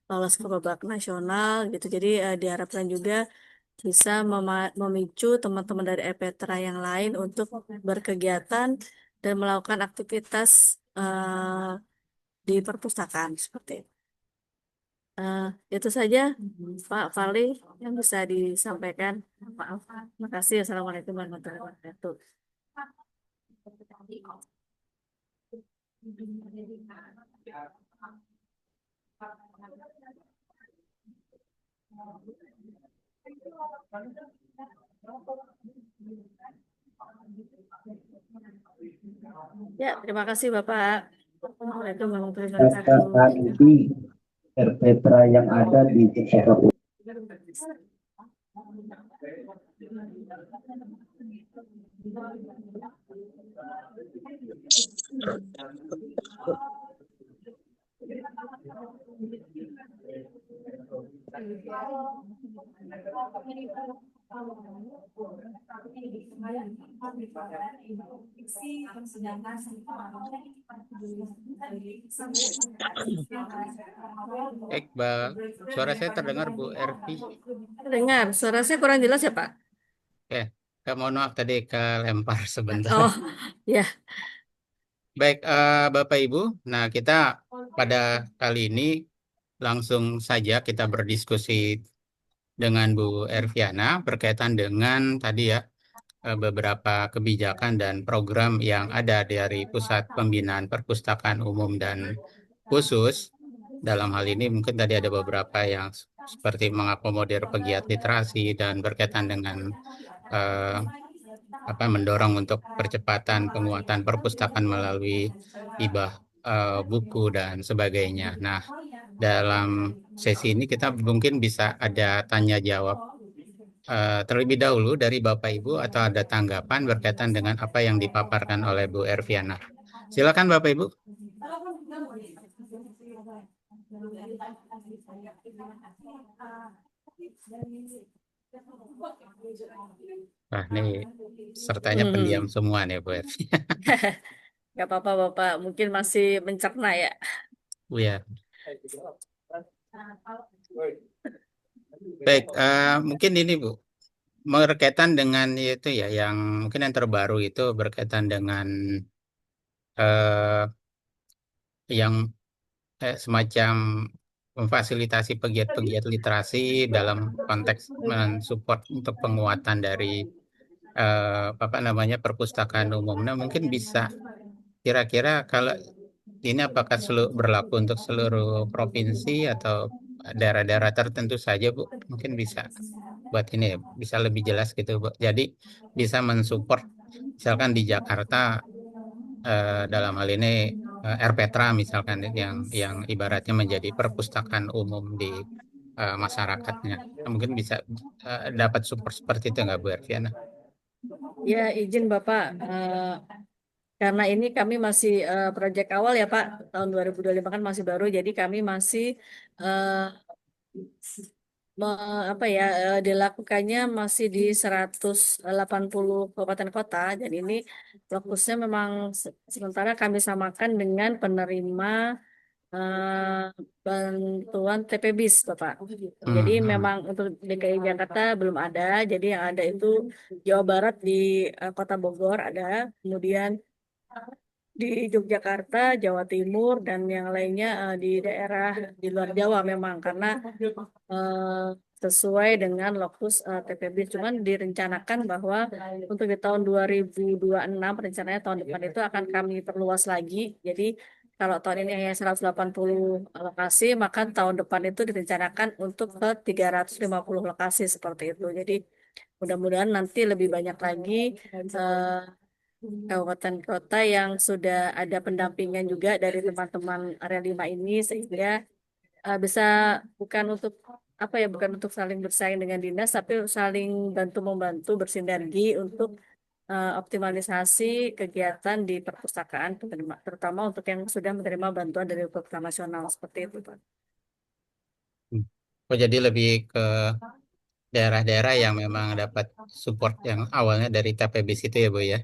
[SPEAKER 5] lolos ke babak nasional gitu. Jadi diharapkan juga bisa memicu teman-teman dari EPTRA yang lain untuk berkegiatan dan melakukan aktivitas di perpustakaan seperti itu. Itu saja Pak Fali yang bisa disampaikan. Maaf. Terima kasih. Assalamualaikum warahmatullahi wabarakatuh. Ya, terima kasih Bapak. Assalamualaikum warahmatullahi wabarakatuh.
[SPEAKER 7] KKID RPTRA yang ada di Jakarta.
[SPEAKER 4] Baik, suara saya terdengar Bu Ervi.
[SPEAKER 5] Dengar, suara saya kurang jelas ya Pak?
[SPEAKER 4] Oke, mohon maaf tadi kelempar sebentar.
[SPEAKER 5] Oh, ya.
[SPEAKER 4] Baik, Bapak Ibu. Nah, kita pada kali ini langsung saja kita berdiskusi dengan Bu Erviana berkaitan dengan tadi ya beberapa kebijakan dan program yang ada dari Pusat Pembinaan Perpustakaan Umum dan Khusus. Dalam hal ini mungkin tadi ada beberapa yang seperti mengakomodir pegiat literasi dan berkaitan dengan mendorong untuk percepatan penguatan perpustakaan melalui hibah buku dan sebagainya. Nah, dalam sesi ini kita mungkin bisa ada tanya jawab terlebih dahulu dari Bapak Ibu atau ada tanggapan berkaitan dengan apa yang dipaparkan oleh Bu Erviana. Silakan Bapak Ibu. Wah, ini sertanya pendiam semua nih Bu Ervi.
[SPEAKER 5] Gak apa-apa Bapak, mungkin masih mencerna ya.
[SPEAKER 4] Bu ya. Baik, mungkin ini Bu, berkaitan dengan itu ya, yang mungkin yang terbaru itu berkaitan dengan eh, yang semacam memfasilitasi pegiat-pegiat literasi dalam konteks mensupport untuk penguatan dari apa namanya perpustakaan umum. Nah, mungkin bisa kira-kira kalau ini apakah berlaku untuk seluruh provinsi atau daerah-daerah tertentu saja, Bu? Mungkin bisa buat ini ya, bisa lebih jelas gitu, Bu. Jadi bisa mensupport misalkan di Jakarta dalam hal ini RPetra misalkan yang ibaratnya menjadi perpustakaan umum di masyarakatnya. Mungkin bisa dapat support seperti itu nggak Bu Erviana?
[SPEAKER 5] Ya, izin Bapak, karena ini kami masih proyek awal ya Pak, tahun 2025 kan masih baru, jadi kami masih eh, apa ya, dilakukannya masih di 180 kabupaten kota, dan ini fokusnya memang sementara kami samakan dengan penerima bantuan TPBIS, Bapak. Jadi memang untuk DKI Jakarta belum ada, jadi yang ada itu Jawa Barat di Kota Bogor ada, kemudian di Yogyakarta, Jawa Timur, dan yang lainnya di daerah di luar Jawa memang karena eh, sesuai dengan lokus TPBIS. Cuman direncanakan bahwa untuk di tahun 2026 rencananya tahun depan itu akan kami perluas lagi. Jadi kalau tahun ini hanya 180 lokasi, maka tahun depan itu direncanakan untuk ke 350 lokasi seperti itu. Jadi mudah-mudahan nanti lebih banyak lagi kabupaten kota yang sudah ada pendampingan juga dari teman-teman area 5 ini, sehingga bisa bukan untuk apa ya, bukan untuk saling bersaing dengan dinas, tapi saling bantu membantu bersinergi untuk optimalisasi kegiatan di perpustakaan terutama untuk yang sudah menerima bantuan dari Perpustakaan Nasional seperti itu Pak.
[SPEAKER 4] Oh, jadi lebih ke daerah-daerah yang memang dapat support yang awalnya dari TPBIS itu ya Bu ya?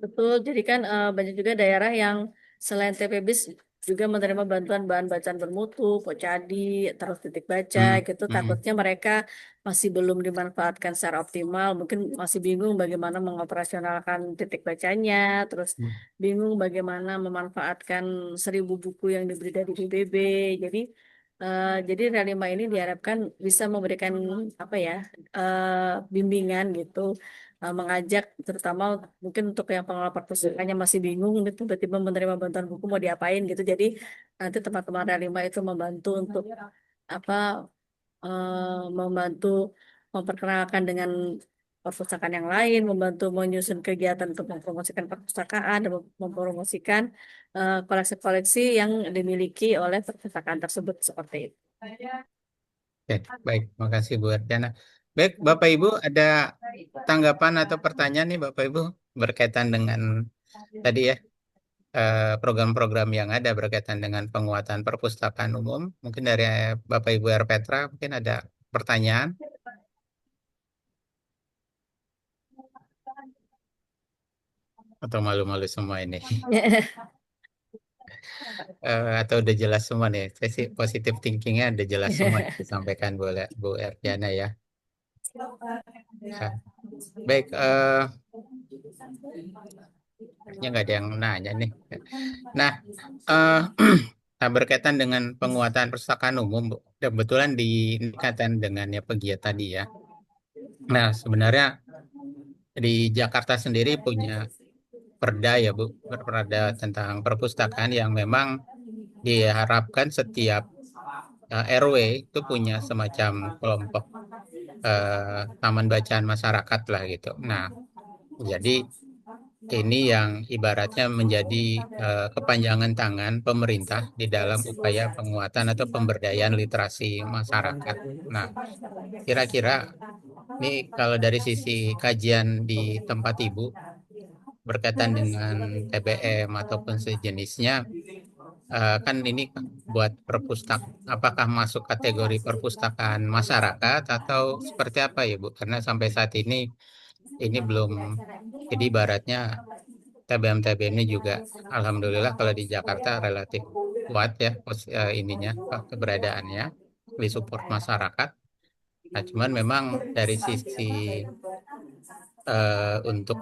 [SPEAKER 5] Betul, jadi kan banyak juga daerah yang selain TPBIS juga menerima bantuan bahan bacaan bermutu, Pocadi, terus titik baca gitu. Takutnya mereka masih belum dimanfaatkan secara optimal, mungkin masih bingung bagaimana mengoperasionalkan titik bacanya, terus bingung bagaimana memanfaatkan 1.000 buku yang diberi dari PBB. Jadi Realima ini diharapkan bisa memberikan apa ya, bimbingan gitu, mengajak terutama mungkin untuk yang pengelola perpustakaannya masih bingung gitu, tiba-tiba menerima bantuan buku mau diapain gitu. Jadi nanti teman-teman Realima itu membantu untuk apa, membantu memperkenalkan dengan perpustakaan yang lain, membantu menyusun kegiatan untuk mempromosikan perpustakaan dan mempromosikan koleksi-koleksi yang dimiliki oleh perpustakaan tersebut seperti itu.
[SPEAKER 4] Oke, baik, makasih Bu Erdiana. Baik, Bapak Ibu ada tanggapan atau pertanyaan nih Bapak Ibu berkaitan dengan tadi ya program-program yang ada berkaitan dengan penguatan perpustakaan umum. Mungkin dari Bapak Ibu RPetra mungkin ada pertanyaan atau malu-malu semua ini. Atau udah jelas semua nih, sesi positive thinkingnya udah jelas semua disampaikan Bu Erdiana ya. Ya. Baik, kayaknya nggak ada yang nanya nih. Nah, eh, nah, berkaitan dengan penguatan perpustakaan umum, Bu. Kebetulan di ini kaitan dengan ya pegiat tadi ya. Nah, sebenarnya di Jakarta sendiri punya perda ya Bu, perda tentang perpustakaan yang memang diharapkan setiap RW itu punya semacam kelompok taman bacaan masyarakat lah gitu. Nah, jadi ini yang ibaratnya menjadi kepanjangan tangan pemerintah di dalam upaya penguatan atau pemberdayaan literasi masyarakat. Nah, kira-kira ini kalau dari sisi kajian di tempat Ibu berkaitan dengan TBM ataupun sejenisnya, kan ini buat apakah masuk kategori perpustakaan masyarakat atau seperti apa ya Bu? Karena sampai saat ini belum, jadi ibaratnya TBM-TBM ini juga alhamdulillah kalau di Jakarta relatif kuat ya ininya keberadaannya di support masyarakat. Nah, cuman memang dari sisi untuk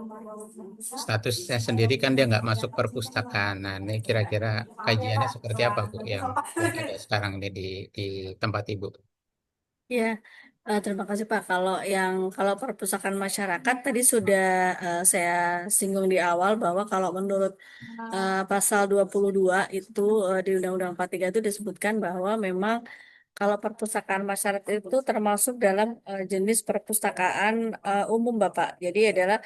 [SPEAKER 4] statusnya sendiri kan dia nggak masuk perpustakaan. Nah, ini kira-kira kajiannya seperti apa Bu yang ada sekarang ini di tempat Ibu?
[SPEAKER 5] Ya, terima kasih Pak. Kalau perpustakaan masyarakat tadi sudah saya singgung di awal bahwa kalau menurut pasal 22 itu di Undang-Undang 43 itu disebutkan bahwa memang kalau perpustakaan masyarakat itu termasuk dalam jenis perpustakaan umum Bapak. Jadi adalah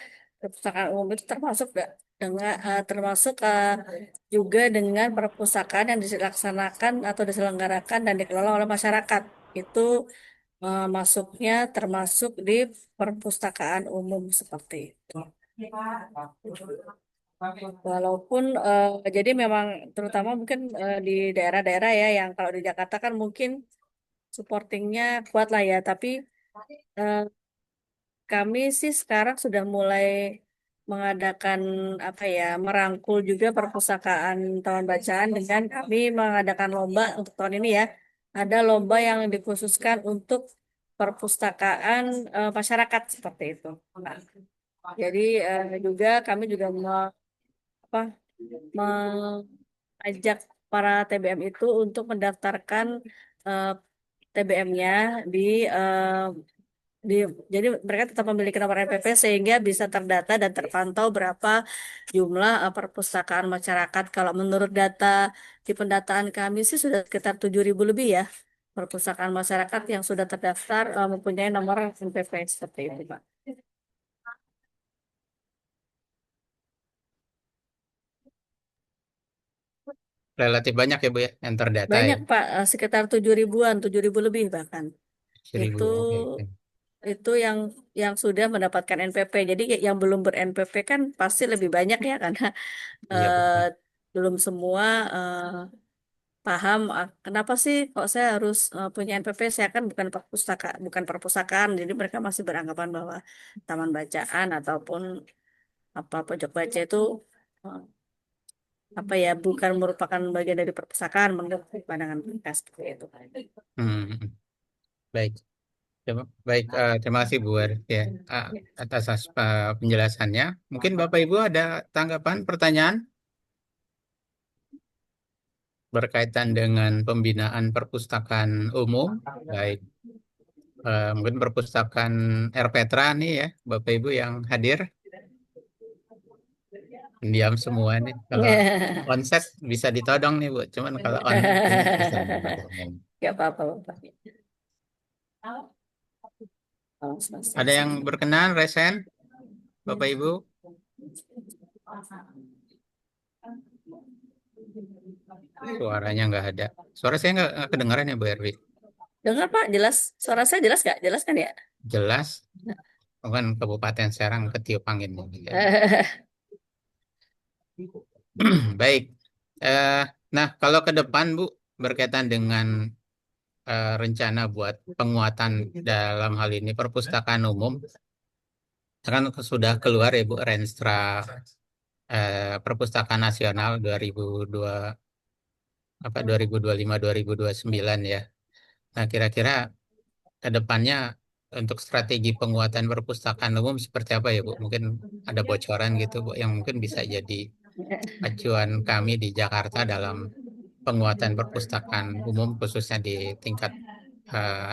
[SPEAKER 5] perpustakaan umum itu termasuk juga dengan perpustakaan yang dilaksanakan atau diselenggarakan dan dikelola oleh masyarakat. Itu masuknya termasuk di perpustakaan umum seperti itu. Walaupun jadi memang terutama mungkin di daerah-daerah ya yang kalau di Jakarta kan mungkin supportingnya kuat lah ya, tapi eh, kami sih sekarang sudah mulai mengadakan apa ya, merangkul juga perpustakaan taman bacaan dengan kami mengadakan lomba untuk tahun ini ya. Ada lomba yang dikhususkan untuk perpustakaan masyarakat seperti itu. Nah, jadi juga kami juga apa, mengajak para TBM itu untuk mendaftarkan TBM-nya di eh, di jadi mereka tetap memiliki nomor NPP sehingga bisa terdata dan terpantau berapa jumlah perpustakaan masyarakat. Kalau menurut data di pendataan kami sih sudah sekitar 7.000 lebih ya perpustakaan masyarakat yang sudah terdaftar mempunyai nomor NPP seperti itu, Pak.
[SPEAKER 4] Relatif banyak ya Bu ya yang terdata ya,
[SPEAKER 5] Banyak Pak, sekitar 7.000-an, 7.000 lebih bahkan.
[SPEAKER 4] 1.000.
[SPEAKER 5] Itu
[SPEAKER 4] Oke.
[SPEAKER 5] itu yang sudah mendapatkan NPP. Jadi yang belum ber-NPP kan pasti lebih banyak ya karena
[SPEAKER 4] Iya
[SPEAKER 5] eh,
[SPEAKER 4] betul.
[SPEAKER 5] belum semua paham kenapa sih kok saya harus punya NPP. Saya kan bukan perpustakaan. Jadi mereka masih beranggapan bahwa taman bacaan ataupun apa pojok baca itu eh, apa ya bukan merupakan bagian dari perpustakaan menurut pandangan mereka seperti itu.
[SPEAKER 4] Hmm, baik. Baik, terima kasih Bu Ar, ya atas penjelasannya. Mungkin Bapak Ibu ada tanggapan, pertanyaan berkaitan dengan pembinaan perpustakaan umum, baik mungkin perpustakaan Erpetra nih ya, Bapak Ibu yang hadir, diam semua nih. Kalau onset bisa ditodong nih Bu, cuman kalau on ini susah.
[SPEAKER 5] Gak apa-apa, Bapak.
[SPEAKER 4] Ada yang berkenan, resen, Bapak Ibu? Suaranya nggak ada. Suara saya nggak kedengaran ya Bu Erwi?
[SPEAKER 5] Dengar Pak, jelas. Suara saya jelas nggak? Jelas kan ya?
[SPEAKER 4] Jelas. Kan Kabupaten Serang ketiup angin. Baik. Eh, nah, kalau ke depan Bu berkaitan dengan rencana buat penguatan dalam hal ini perpustakaan umum, kan sudah keluar ya Bu Renstra Perpustakaan Nasional 2002 apa 2025-2029 ya. Nah, kira-kira ke depannya untuk strategi penguatan perpustakaan umum seperti apa ya Bu? Mungkin ada bocoran gitu Bu yang mungkin bisa jadi acuan kami di Jakarta dalam penguatan perpustakaan umum khususnya di tingkat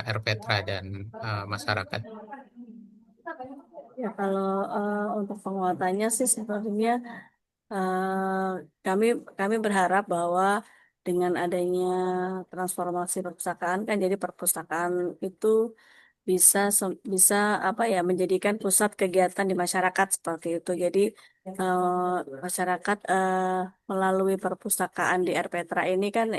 [SPEAKER 4] RPTRA dan masyarakat.
[SPEAKER 5] Ya, kalau untuk penguatannya sih sebenarnya eh, kami kami berharap bahwa dengan adanya transformasi perpustakaan kan jadi perpustakaan itu bisa apa ya menjadikan pusat kegiatan di masyarakat seperti itu. Jadi masyarakat melalui perpustakaan di RPTRA ini kan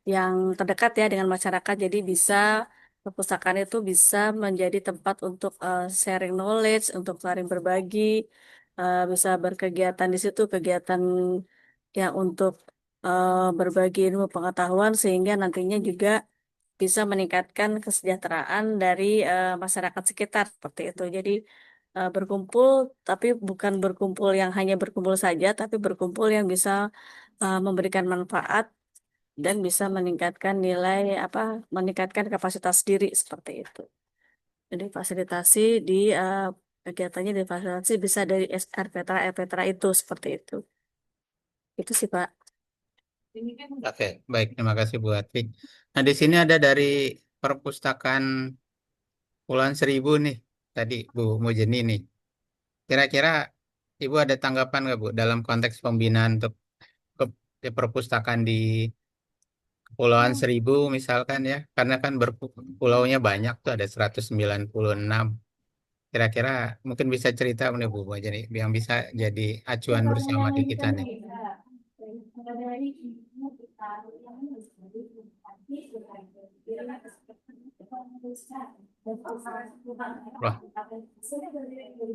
[SPEAKER 5] yang terdekat ya dengan masyarakat, jadi bisa perpustakaan itu bisa menjadi tempat untuk sharing knowledge, untuk saling berbagi, bisa berkegiatan di situ, kegiatan yang untuk berbagi ilmu pengetahuan sehingga nantinya juga bisa meningkatkan kesejahteraan dari masyarakat sekitar seperti itu. Jadi berkumpul, tapi bukan berkumpul yang hanya berkumpul saja, tapi berkumpul yang bisa memberikan manfaat dan bisa meningkatkan nilai meningkatkan kapasitas diri seperti itu. Jadi fasilitasi di kegiatannya difasilitasi bisa dari RPTRA itu seperti itu. Itu sih Pak.
[SPEAKER 4] Oke, baik. Terima kasih Bu Atri. Nah, di sini ada dari Perpustakaan Pulauan Seribu nih. Tadi Bu Mujeni nih. Kira-kira Ibu ada tanggapan nggak Bu dalam konteks pembinaan untuk di perpustakaan di Kepulauan Seribu misalkan ya? Karena kan pulaunya banyak tuh ada 196. Kira-kira mungkin bisa cerita nih Bu Mujeni yang bisa jadi acuan bersama di kita nih. Wah,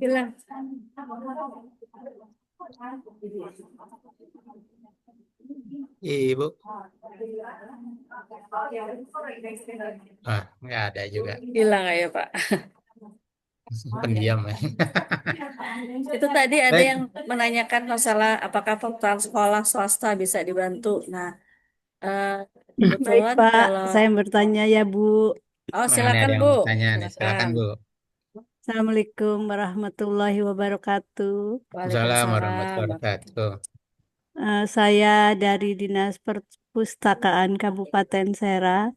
[SPEAKER 5] Hilang.
[SPEAKER 4] Ibu. Ah, nggak ada juga.
[SPEAKER 5] Hilang ya Pak.
[SPEAKER 4] Pendiam ya.
[SPEAKER 5] Itu tadi ada
[SPEAKER 4] Baik.
[SPEAKER 5] yang menanyakan masalah apakah perpustakaan sekolah swasta bisa dibantu. Nah,
[SPEAKER 8] Baik
[SPEAKER 5] kebetulan
[SPEAKER 8] Pak,
[SPEAKER 5] kalau
[SPEAKER 8] saya bertanya ya Bu.
[SPEAKER 5] oh
[SPEAKER 4] Mana
[SPEAKER 5] silakan
[SPEAKER 4] ada yang
[SPEAKER 5] Bu,
[SPEAKER 4] bertanya nih? Silakan
[SPEAKER 5] silakan.
[SPEAKER 4] Bu.
[SPEAKER 8] Assalamualaikum warahmatullahi wabarakatuh.
[SPEAKER 4] Assalamualaikum
[SPEAKER 5] Waalaikumsalam.
[SPEAKER 4] warahmatullahi wabarakatuh.
[SPEAKER 8] Saya dari Dinas Perpustakaan Kabupaten Serang.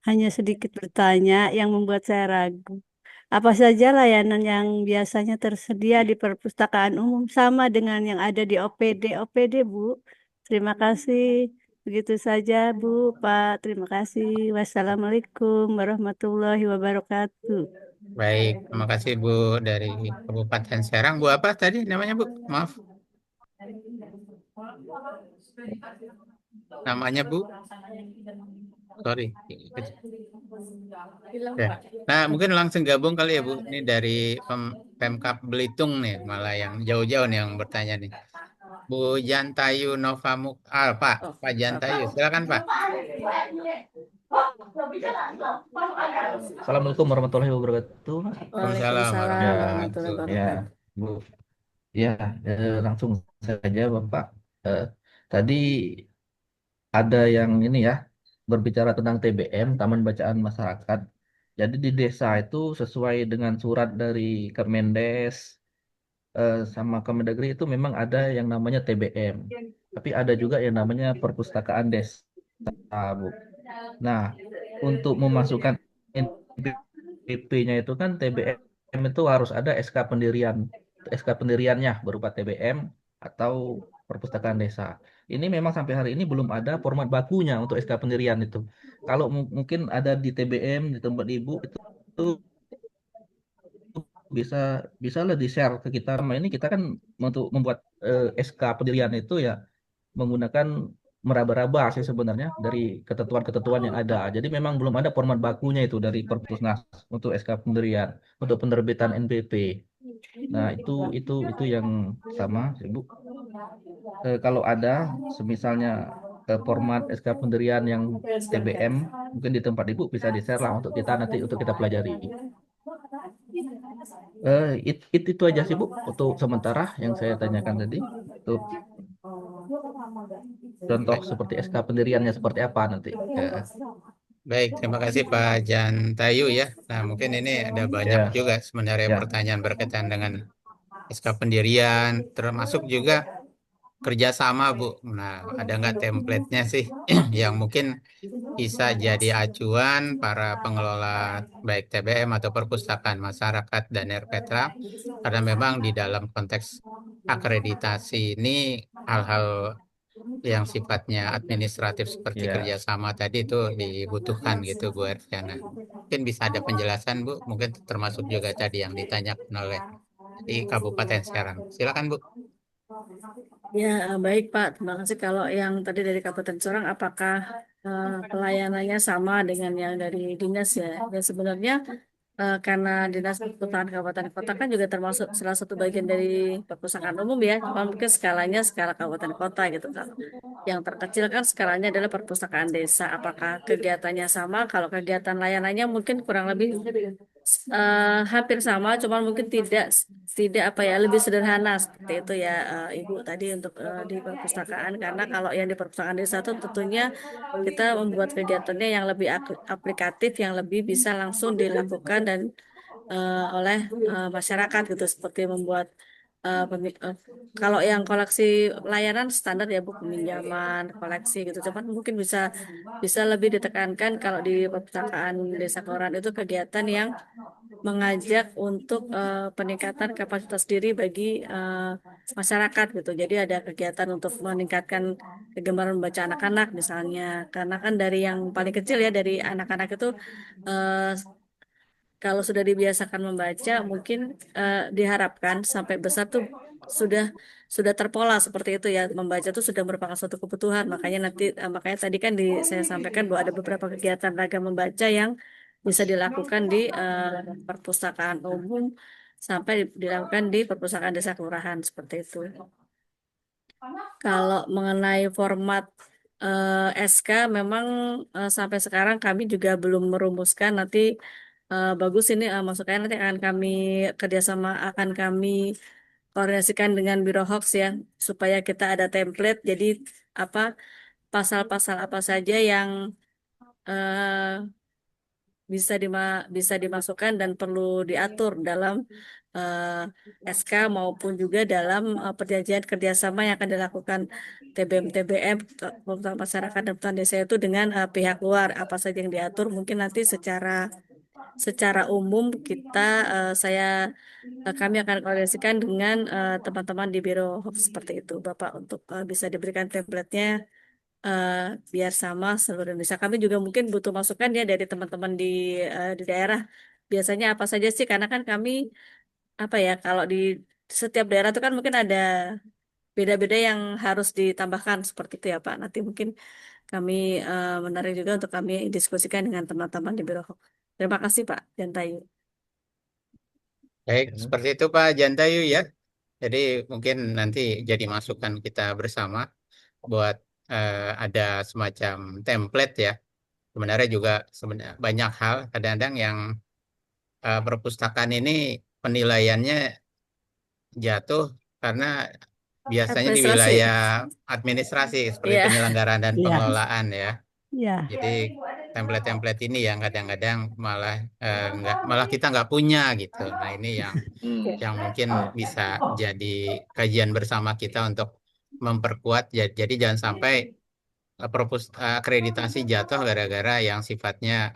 [SPEAKER 8] Hanya sedikit bertanya yang membuat saya ragu. Apa saja layanan yang biasanya tersedia di perpustakaan umum sama dengan yang ada di OPD Bu? Terima kasih. Begitu saja Bu, Pak. Terima kasih. Wassalamualaikum warahmatullahi wabarakatuh.
[SPEAKER 4] Baik, terima kasih Bu dari Kabupaten Serang. Bu apa tadi namanya Bu? Maaf, namanya Bu. Sorry.
[SPEAKER 5] Hilang
[SPEAKER 4] Ya.
[SPEAKER 5] Pak.
[SPEAKER 4] Nah, mungkin langsung gabung kali ya Bu. Ini dari Pemkab Belitung nih, malah yang jauh-jauh nih yang bertanya nih. Bu Jantayu Nova Pak,
[SPEAKER 5] Oh,
[SPEAKER 4] Pak Jantayu, silakan Pak.
[SPEAKER 9] Assalamualaikum warahmatullahi wabarakatuh.
[SPEAKER 4] Waalaikumsalam
[SPEAKER 5] Waalaikumsalam
[SPEAKER 9] Ya,
[SPEAKER 5] warahmatullahi
[SPEAKER 9] ya,
[SPEAKER 5] wabarakatuh.
[SPEAKER 9] Bu. Ya, langsung saja, Bapak. Eh, Tadi ada yang ini ya, berbicara tentang TBM, Taman Bacaan Masyarakat. Jadi di desa itu sesuai dengan surat dari Kemendes sama Kemendagri itu memang ada yang namanya TBM. Tapi ada juga yang namanya perpustakaan desa, Bu. Nah, untuk memasukkan NPP-nya itu kan TBM itu harus ada SK pendirian. SK pendiriannya berupa TBM atau perpustakaan desa. Ini memang sampai hari ini belum ada format bakunya untuk SK pendirian itu. Kalau mungkin ada di TBM di tempat Ibu itu bisa bisa lah di-share ke kita. Sama ini kita kan untuk membuat SK pendirian itu ya menggunakan meraba-raba sih sebenarnya dari ketentuan-ketentuan yang ada. Jadi memang belum ada format bakunya itu dari Perpusnas untuk SK pendirian, untuk penerbitan NPP. Nah, itu yang sama, Ibu. Kalau ada semisalnya format SK pendirian yang TBM mungkin di tempat Ibu bisa di-share lah untuk kita nanti untuk kita pelajari. Itu aja sih Bu untuk sementara yang saya tanyakan tadi. Untuk contoh seperti SK pendiriannya seperti apa nanti.
[SPEAKER 4] Baik, terima kasih Pak Jantayu ya. Nah, mungkin ini ada banyak
[SPEAKER 9] Ya,
[SPEAKER 4] juga sebenarnya
[SPEAKER 9] ya.
[SPEAKER 4] pertanyaan berkaitan dengan SK pendirian, termasuk juga kerjasama Bu. Nah, ada nggak template-nya sih yang mungkin bisa jadi acuan para pengelola baik TBM atau perpustakaan masyarakat dan RPTRA, karena memang di dalam konteks akreditasi ini hal-hal yang sifatnya administratif seperti
[SPEAKER 9] Ya.
[SPEAKER 4] kerjasama tadi itu dibutuhkan gitu Bu Erviana. Mungkin bisa ada penjelasan Bu, mungkin termasuk juga tadi yang ditanyakan oleh di Kabupaten Serang. Silakan Bu.
[SPEAKER 5] Ya, baik Pak. Terima kasih. Kalau yang tadi dari Kabupaten Sorong, apakah pelayanannya sama dengan yang dari dinas ya? Ya sebenarnya karena Dinas Perpustakaan Kabupaten Kota kan juga termasuk salah satu bagian dari perpustakaan umum ya. Cuma mungkin skalanya skala kabupaten kota gitu kan. Yang terkecil kan skalanya adalah perpustakaan desa. Apakah kegiatannya sama? Kalau kegiatan layanannya mungkin kurang lebih hampir sama, cuman mungkin tidak tidak apa ya lebih sederhana seperti itu ya Ibu tadi untuk di perpustakaan karena kalau yang di perpustakaan desa itu tentunya kita membuat kegiatannya yang lebih aplikatif yang lebih bisa langsung dilakukan dan oleh masyarakat gitu seperti membuat kalau yang koleksi layanan standar ya Bu peminjaman koleksi gitu cuman mungkin bisa bisa lebih ditekankan kalau di perpustakaan desa Koran itu kegiatan yang mengajak untuk peningkatan kapasitas diri bagi masyarakat gitu. Jadi ada kegiatan untuk meningkatkan kegemaran membaca anak-anak misalnya. Karena kan dari yang paling kecil ya dari anak-anak itu eh, kalau sudah dibiasakan membaca mungkin diharapkan sampai besar tuh sudah sudah terpola seperti itu ya membaca itu sudah merupakan suatu kebutuhan makanya nanti makanya tadi kan saya sampaikan bahwa ada beberapa kegiatan ragam membaca yang bisa dilakukan di perpustakaan umum sampai dilakukan di perpustakaan desa kelurahan seperti itu. Kalau mengenai format SK memang sampai sekarang kami juga belum merumuskan nanti bagus ini masukannya nanti akan kami kerjasama akan kami koordinasikan dengan Biro Hoax ya supaya kita ada template jadi apa pasal-pasal apa saja yang eh, bisa dimasukkan dan perlu diatur dalam SK maupun juga dalam perjanjian kerjasama yang akan dilakukan TBM Pemerintah Masyarakat dan Pemerintah Desa itu dengan pihak luar apa saja yang diatur mungkin nanti secara umum kami akan koordinasikan dengan teman-teman di Biro Hoax seperti itu Bapak untuk bisa diberikan template-nya eh, biar sama seluruh Indonesia. Kami juga mungkin butuh masukan ya dari teman-teman di daerah. Biasanya apa saja sih? Karena kan kami apa ya kalau di setiap daerah itu kan mungkin ada beda-beda yang harus ditambahkan seperti itu ya Pak. Nanti mungkin kami menarik juga untuk kami diskusikan dengan teman-teman di Biro. Terima kasih Pak Jantayu.
[SPEAKER 4] Baik, seperti itu Pak Jantayu ya. Jadi mungkin nanti jadi masukan kita bersama buat ada semacam template ya. Sebenarnya juga banyak hal kadang-kadang yang perpustakaan ini penilaiannya jatuh karena biasanya di
[SPEAKER 5] Administrasi.
[SPEAKER 4] wilayah administrasi seperti
[SPEAKER 5] Iya.
[SPEAKER 4] penyelenggaraan dan
[SPEAKER 8] Iya.
[SPEAKER 4] pengelolaan ya.
[SPEAKER 8] Ya,
[SPEAKER 4] Jadi template-template ini yang kadang-kadang malah malah kita nggak punya gitu. Nah ini yang mungkin bisa jadi kajian bersama kita untuk memperkuat. Jadi jangan sampai akreditasi jatuh gara-gara yang sifatnya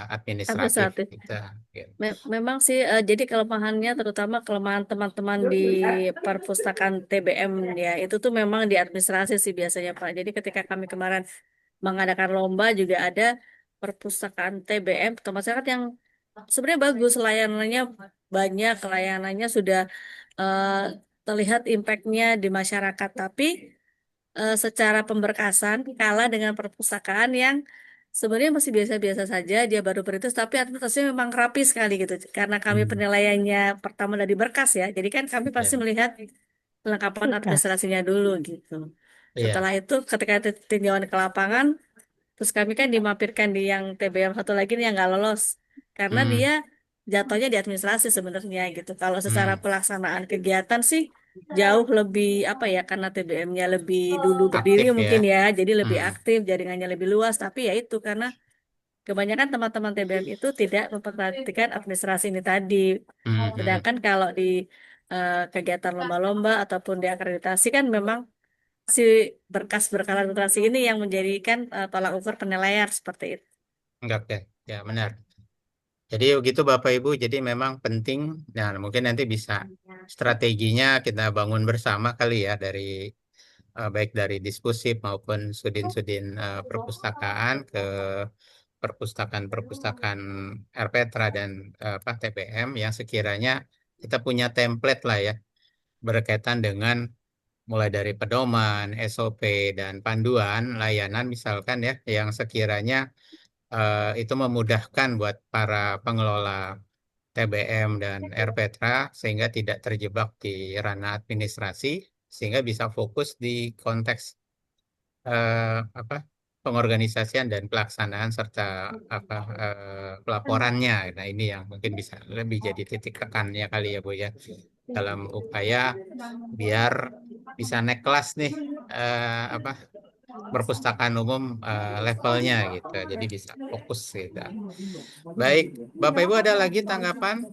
[SPEAKER 4] administratif
[SPEAKER 5] Administratif.
[SPEAKER 4] gitu. Gitu.
[SPEAKER 5] Memang sih, jadi kelemahannya terutama kelemahan teman-teman di perpustakaan TBM ya, itu tuh memang di administrasi sih biasanya Pak. Jadi ketika kami kemarin mengadakan lomba juga ada perpustakaan TBM atau masyarakat yang sebenarnya bagus, layanannya banyak, layanannya sudah eh, terlihat impact-nya di masyarakat, tapi secara pemberkasan kalah dengan perpustakaan yang sebenarnya masih biasa-biasa saja, dia baru berintis, tapi administrasinya memang rapi sekali gitu. Karena kami penilaiannya pertama dari berkas ya, jadi kan kami pasti
[SPEAKER 4] Ya.
[SPEAKER 5] melihat kelengkapan
[SPEAKER 8] berkas.
[SPEAKER 5] administrasinya dulu gitu.
[SPEAKER 4] Iya.
[SPEAKER 5] Setelah itu ketika tinjauan ke lapangan, terus kami kan dimampirkan di yang TBM satu lagi nih yang nggak lolos, karena
[SPEAKER 4] Hmm.
[SPEAKER 5] dia jatuhnya di administrasi sebenarnya gitu. Kalau secara
[SPEAKER 4] Hmm.
[SPEAKER 5] pelaksanaan kegiatan sih jauh lebih apa ya karena TBM-nya lebih dulu berdiri
[SPEAKER 4] Aktif ya.
[SPEAKER 5] mungkin ya, jadi lebih
[SPEAKER 4] Hmm.
[SPEAKER 5] aktif, jaringannya lebih luas. Tapi ya itu karena kebanyakan teman-teman TBM itu tidak memperhatikan administrasi ini tadi.
[SPEAKER 4] Hmm.
[SPEAKER 5] Sedangkan kalau di kegiatan lomba-lomba ataupun di akreditasi kan memang si berkas-berkas administrasi ini yang menjadikan tolak ukur penilaian seperti itu.
[SPEAKER 4] Enggak ya. Ya benar. Jadi begitu Bapak Ibu, jadi memang penting. Nah, mungkin nanti bisa strateginya kita bangun bersama kali ya dari baik dari diskusi maupun sudin-sudin perpustakaan ke perpustakaan-perpustakaan RPTRA dan TBM yang sekiranya kita punya template lah ya berkaitan dengan mulai dari pedoman, SOP, dan panduan layanan misalkan ya yang sekiranya itu memudahkan buat para pengelola TBM dan RPTRA sehingga tidak terjebak di ranah administrasi sehingga bisa fokus di konteks apa pengorganisasian dan pelaksanaan serta apa pelaporannya. Nah, ini yang mungkin bisa lebih jadi titik tekannya kali ya Bu ya dalam upaya biar bisa naik kelas nih apa perpustakaan umum levelnya gitu. Jadi bisa fokus gitu. Baik, Bapak Ibu ada lagi tanggapan?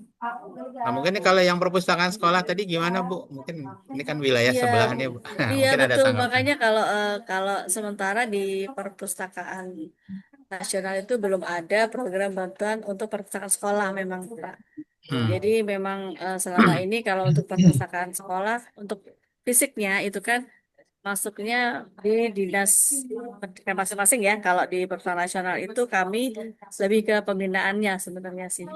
[SPEAKER 4] Nah, mungkin ini kalau yang perpustakaan sekolah tadi gimana Bu? Mungkin ini kan wilayah
[SPEAKER 5] Iya,
[SPEAKER 4] sebelahannya Bu.
[SPEAKER 5] iya
[SPEAKER 4] Mungkin ada
[SPEAKER 5] betul.
[SPEAKER 4] tanggapan.
[SPEAKER 5] Makanya kalau sementara di perpustakaan nasional itu belum ada program bantuan untuk perpustakaan sekolah memang Pak. Jadi memang selama ini kalau untuk perpustakaan sekolah untuk fisiknya itu kan masuknya di dinas pendidikan masing-masing ya. Kalau di perpustakaan nasional itu kami lebih ke pembinaannya sebenarnya sih,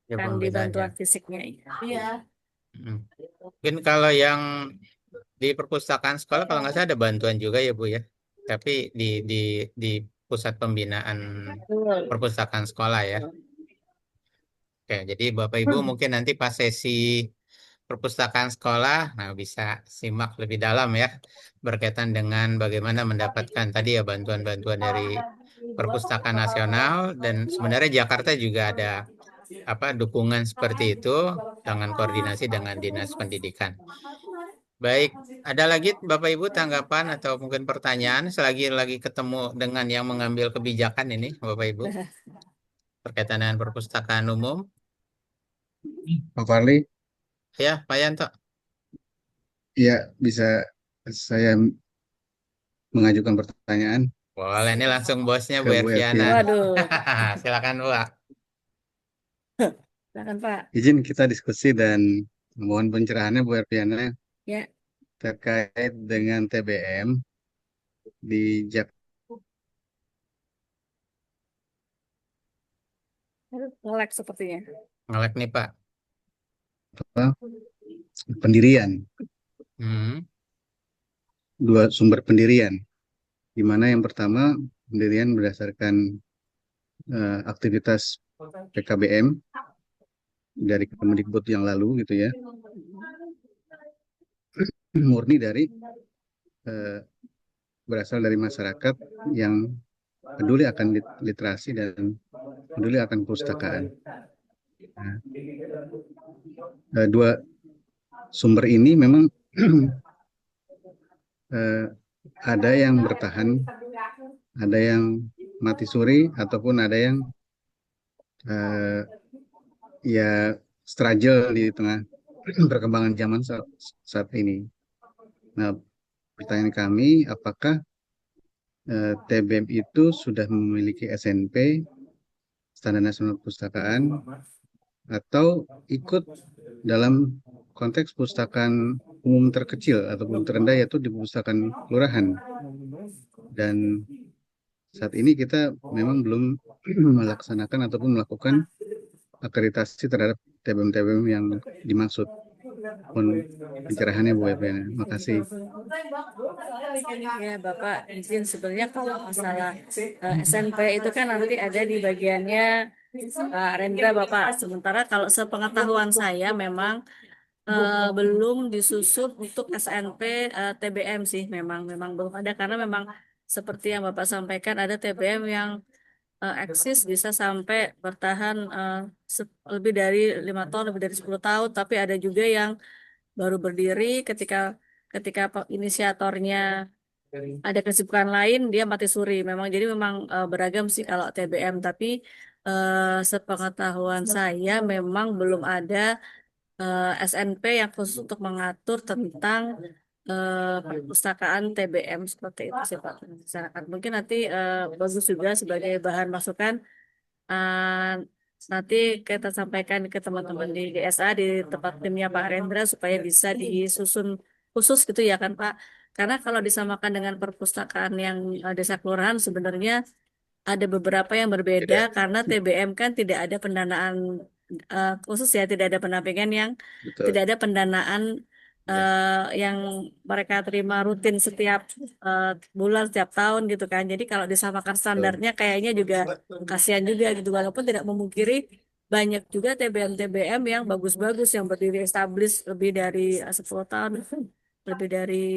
[SPEAKER 4] Ya
[SPEAKER 5] kan di
[SPEAKER 4] pembedaannya.
[SPEAKER 5] bantuan fisiknya. Iya.
[SPEAKER 4] Mungkin kalau yang di perpustakaan sekolah kalau nggak salah ada bantuan juga ya Bu ya. Tapi di pusat pembinaan
[SPEAKER 5] Betul.
[SPEAKER 4] perpustakaan sekolah ya. Oke, jadi Bapak Ibu mungkin nanti pas sesi perpustakaan sekolah, nah bisa simak lebih dalam ya berkaitan dengan bagaimana mendapatkan tadi ya bantuan-bantuan dari perpustakaan nasional dan sebenarnya Jakarta juga ada apa dukungan seperti itu dengan koordinasi dengan Dinas Pendidikan. Baik, ada lagi Bapak Ibu tanggapan atau mungkin pertanyaan selagi lagi ketemu dengan yang mengambil kebijakan ini Bapak Ibu berkaitan dengan perpustakaan umum.
[SPEAKER 3] Pak Farli,
[SPEAKER 4] Ya, Pak Yanto.
[SPEAKER 3] ya bisa saya mengajukan pertanyaan
[SPEAKER 4] Boleh, ini langsung bosnya
[SPEAKER 3] ke
[SPEAKER 4] Bu
[SPEAKER 3] Bu
[SPEAKER 4] Erviana.
[SPEAKER 3] Elviana.
[SPEAKER 5] Waduh,
[SPEAKER 4] Silakan Bu.
[SPEAKER 5] silakan Pak.
[SPEAKER 3] Izin kita diskusi dan mohon pencerahannya Bu Elviana
[SPEAKER 5] Ya,
[SPEAKER 3] terkait dengan TBM di Jakarta.
[SPEAKER 5] ngelek sepertinya.
[SPEAKER 4] Ngelek nih Pak.
[SPEAKER 3] Pendirian,
[SPEAKER 4] Hmm.
[SPEAKER 3] dua sumber pendirian, di mana yang pertama pendirian berdasarkan aktivitas PKBM dari Kemendikbud yang lalu gitu ya, murni dari berasal dari masyarakat yang peduli akan literasi dan peduli akan perpustakaan. Nah, dua sumber ini memang ada yang bertahan, ada yang mati suri, ataupun ada yang ya struggle di tengah perkembangan zaman saat ini. Nah, pertanyaan kami, apakah TBM itu sudah memiliki SNP, Standar Nasional Perpustakaan, atau ikut dalam konteks perpustakaan umum terkecil ataupun terendah, yaitu di perpustakaan kelurahan. Dan saat ini kita memang belum melaksanakan ataupun melakukan akreditasi terhadap TBM-TBM yang dimaksud. Mohon pencerahannya Bu Eviana. Makasih.
[SPEAKER 5] Ya Bapak izin sebenarnya kalau masalah SNP itu kan nanti ada di bagiannya Pak Rendra Bapak. Sementara kalau sepengetahuan saya memang belum disusun untuk SNP TBM sih memang belum ada karena memang seperti yang Bapak sampaikan ada TBM yang eksis bisa sampai bertahan lebih dari 5 tahun, lebih dari 10 tahun, tapi ada juga yang baru berdiri ketika ketika inisiatornya ada kesibukan lain dia mati suri. Jadi memang beragam sih kalau TBM, tapi sepengetahuan saya memang belum ada SNP yang khusus untuk mengatur tentang perpustakaan TBM seperti itu sih Pak. Masyarakat. Mungkin nanti bagus juga sebagai bahan masukan. eh, Nanti kita sampaikan ke teman-teman di GSA di tempat timnya Pak Rendra supaya bisa disusun khusus gitu ya kan Pak. Karena kalau disamakan dengan perpustakaan yang desa kelurahan sebenarnya ada beberapa yang berbeda
[SPEAKER 3] Tidak.
[SPEAKER 5] karena TBM kan tidak ada pendanaan khusus ya, tidak ada pendampingan yang
[SPEAKER 3] Betul.
[SPEAKER 5] tidak ada pendanaan yang mereka terima rutin setiap bulan, setiap tahun gitu kan. Jadi kalau disamakan standarnya kayaknya juga kasihan juga gitu, walaupun tidak memungkiri banyak juga TBM-TBM yang bagus-bagus yang berdiri established lebih dari 10 tahun, lebih dari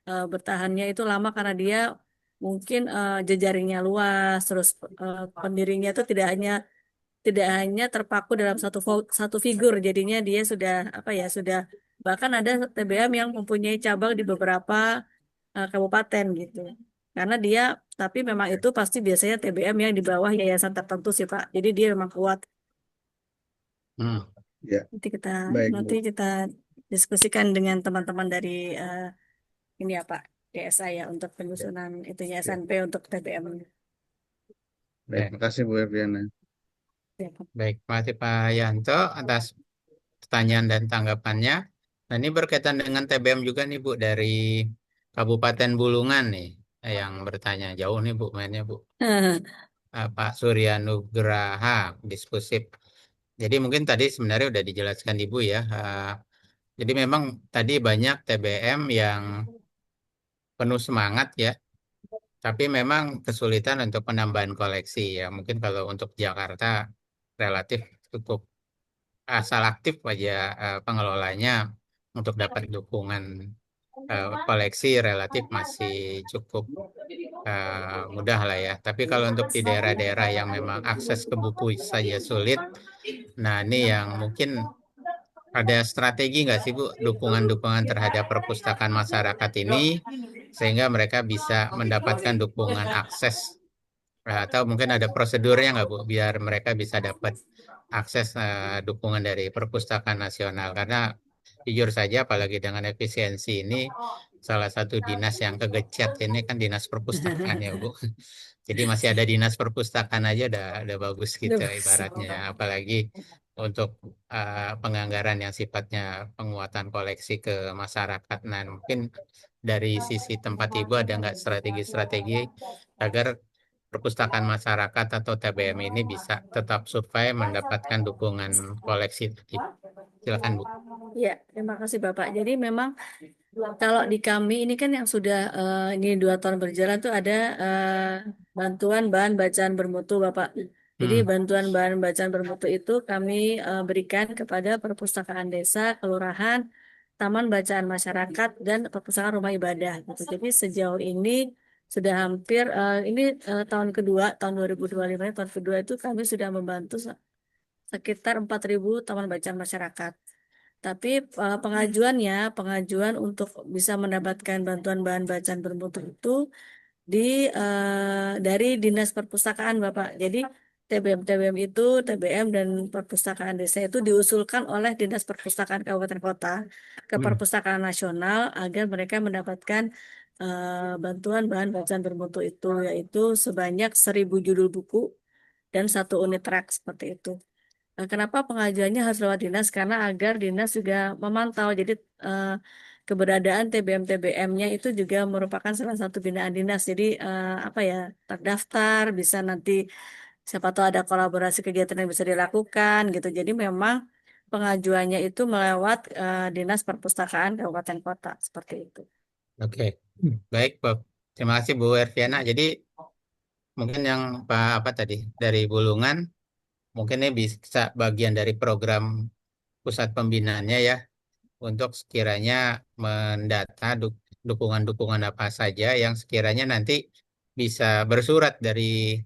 [SPEAKER 5] bertahannya itu lama karena dia mungkin jejaringnya luas, terus pendirinya itu tidak hanya terpaku dalam satu figur, jadinya dia sudah apa ya, sudah bahkan ada TBM yang mempunyai cabang di beberapa kabupaten gitu. Karena dia, tapi memang itu pasti biasanya TBM yang di bawah yayasan tertentu sih Pak. Jadi dia memang kuat.
[SPEAKER 4] Hmm.
[SPEAKER 3] Ya,
[SPEAKER 5] Nanti kita
[SPEAKER 3] baik,
[SPEAKER 5] nanti
[SPEAKER 3] Bu.
[SPEAKER 5] kita diskusikan dengan teman-teman dari ini ya Pak, DSA ya untuk penyusunan itunya
[SPEAKER 3] Ya.
[SPEAKER 5] SNP untuk TBM.
[SPEAKER 3] Baik, makasih Bu Erviana.
[SPEAKER 5] Ya, Pak.
[SPEAKER 4] Baik, terima kasih Pak Yanto atas pertanyaan dan tanggapannya. Nah, ini berkaitan dengan TBM juga nih Bu dari Kabupaten Bulungan nih yang bertanya jauh nih Bu mainnya Bu. Pak Surya Nugraha Diskusip. Jadi mungkin tadi sebenarnya udah dijelaskan Ibu ya. Jadi memang tadi banyak TBM yang penuh semangat ya, tapi memang kesulitan untuk penambahan koleksi ya. Mungkin kalau untuk Jakarta relatif cukup asal aktif aja pengelolanya untuk dapat dukungan koleksi relatif masih cukup mudah lah ya. Tapi kalau untuk di daerah-daerah yang memang akses ke buku saja sulit, nah ini yang mungkin ada strategi nggak sih Bu dukungan-dukungan terhadap perpustakaan masyarakat ini sehingga mereka bisa mendapatkan dukungan akses atau mungkin ada prosedurnya nggak Bu biar mereka bisa dapat akses dukungan dari perpustakaan nasional karena jujur saja apalagi dengan efisiensi ini salah satu dinas yang kegecet ini kan dinas perpustakaan ya Bu. Jadi masih ada dinas perpustakaan aja udah bagus gitu ibaratnya apalagi untuk penganggaran yang sifatnya penguatan koleksi ke masyarakat. Nah, mungkin dari sisi tempat Ibu ada nggak strategi-strategi agar perpustakaan masyarakat atau TBM ini bisa tetap survive mendapatkan dukungan koleksi tadi. Silakan Bu.
[SPEAKER 5] Ya, terima kasih Bapak. Jadi memang kalau di kami ini kan yang sudah ini 2 tahun berjalan tuh ada bantuan bahan bacaan bermutu Bapak. Jadi bantuan bahan bacaan bermutu itu kami berikan kepada perpustakaan desa, kelurahan, taman bacaan masyarakat, dan perpustakaan rumah ibadah. Gitu. Jadi sejauh ini sudah hampir ini tahun kedua, tahun 2025 ini, tahun kedua itu kami sudah membantu sekitar 4.000 taman bacaan masyarakat. Tapi pengajuan untuk bisa mendapatkan bantuan bahan bacaan bermutu itu dari Dinas Perpustakaan, Bapak. Jadi TBM-TBM itu, TBM dan Perpustakaan Desa itu diusulkan oleh Dinas Perpustakaan Kabupaten Kota ke Perpustakaan Nasional agar mereka mendapatkan bantuan bahan bacaan bermutu itu, yaitu sebanyak 1.000 judul buku dan 1 unit rak seperti itu. Kenapa pengajuannya harus lewat dinas? Karena agar dinas juga memantau. Jadi keberadaan TBM-TBM-nya itu juga merupakan salah satu binaan dinas. Jadi apa ya, terdaftar, bisa nanti siapa tahu ada kolaborasi kegiatan yang bisa dilakukan gitu. Jadi memang pengajuannya itu melewat Dinas Perpustakaan Kabupaten Kota seperti itu.
[SPEAKER 4] Oke, baik Bob. Terima kasih Bu Erviana. Jadi mungkin yang apa tadi dari Bulungan mungkin ini bisa bagian dari program pusat pembinaannya ya untuk sekiranya mendata dukungan-dukungan apa saja yang sekiranya nanti bisa bersurat dari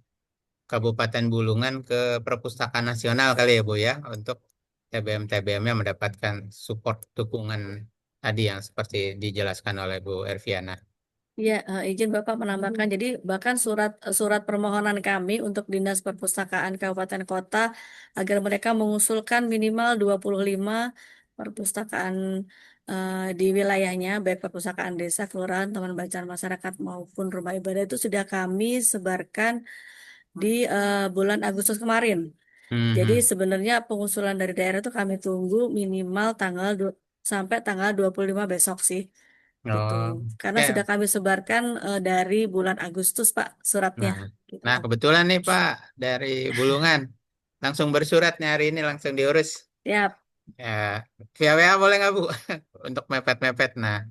[SPEAKER 4] Kabupaten Bulungan ke Perpustakaan Nasional kali ya Bu ya untuk TBM-TBM-nya mendapatkan support dukungan tadi yang seperti dijelaskan oleh Bu Erviana.
[SPEAKER 5] Ya, izin Bapak menambahkan. Jadi bahkan surat permohonan kami untuk Dinas Perpustakaan Kabupaten Kota agar mereka mengusulkan minimal 25 perpustakaan di wilayahnya, baik perpustakaan desa, kelurahan, taman bacaan masyarakat maupun rumah ibadah itu sudah kami sebarkan di bulan Agustus kemarin. Jadi sebenarnya pengusulan dari daerah itu kami tunggu minimal sampai tanggal 25 besok sih. Gitu.
[SPEAKER 4] Oh,
[SPEAKER 5] Karena sudah kami sebarkan dari bulan Agustus, Pak, suratnya.
[SPEAKER 4] nah,
[SPEAKER 5] Gitu.
[SPEAKER 4] nah kebetulan nih Pak dari Bulungan langsung bersurat nih hari ini langsung diurus.
[SPEAKER 5] Siap.
[SPEAKER 4] Ya, via WA boleh nggak Bu? Untuk mepet-mepet. Nah,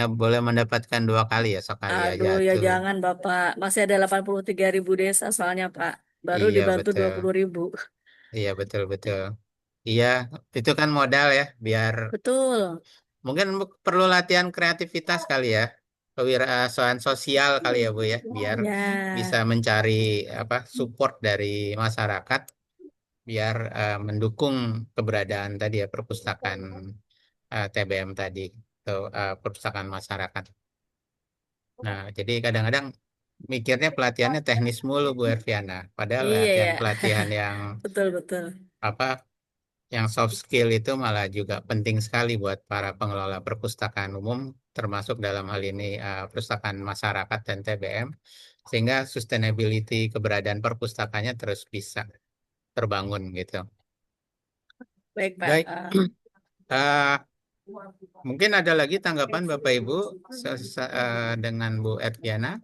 [SPEAKER 4] boleh mendapatkan 2 kali ya, sekali aja
[SPEAKER 5] Aduh, ya
[SPEAKER 4] tuh.
[SPEAKER 5] jangan Bapak. Masih ada 83.000 desa soalnya Pak. Baru
[SPEAKER 4] Iya
[SPEAKER 5] dibantu
[SPEAKER 4] betul,
[SPEAKER 5] 20.000.
[SPEAKER 4] iya betul betul. Iya, itu kan modal ya, biar
[SPEAKER 5] Betul.
[SPEAKER 4] mungkin perlu latihan kreativitas kali ya, kewirausahaan sosial kali ya Bu ya, biar bisa
[SPEAKER 5] Ya,
[SPEAKER 4] mencari apa support dari masyarakat, biar mendukung keberadaan tadi ya perpustakaan TBM tadi atau perpustakaan masyarakat. Nah, jadi kadang-kadang mikirnya pelatihannya teknis mulu Bu Erviana. Padahal
[SPEAKER 5] iya ya.
[SPEAKER 4] pelatihan yang
[SPEAKER 5] Betul, betul.
[SPEAKER 4] apa yang soft skill itu malah juga penting sekali buat para pengelola perpustakaan umum, termasuk dalam hal ini perpustakaan masyarakat dan TBM, sehingga sustainability keberadaan perpustakaannya terus bisa terbangun gitu.
[SPEAKER 5] Baik Pak.
[SPEAKER 4] Baik, eh, mungkin ada lagi tanggapan Bapak Ibu dengan Bu Erviana?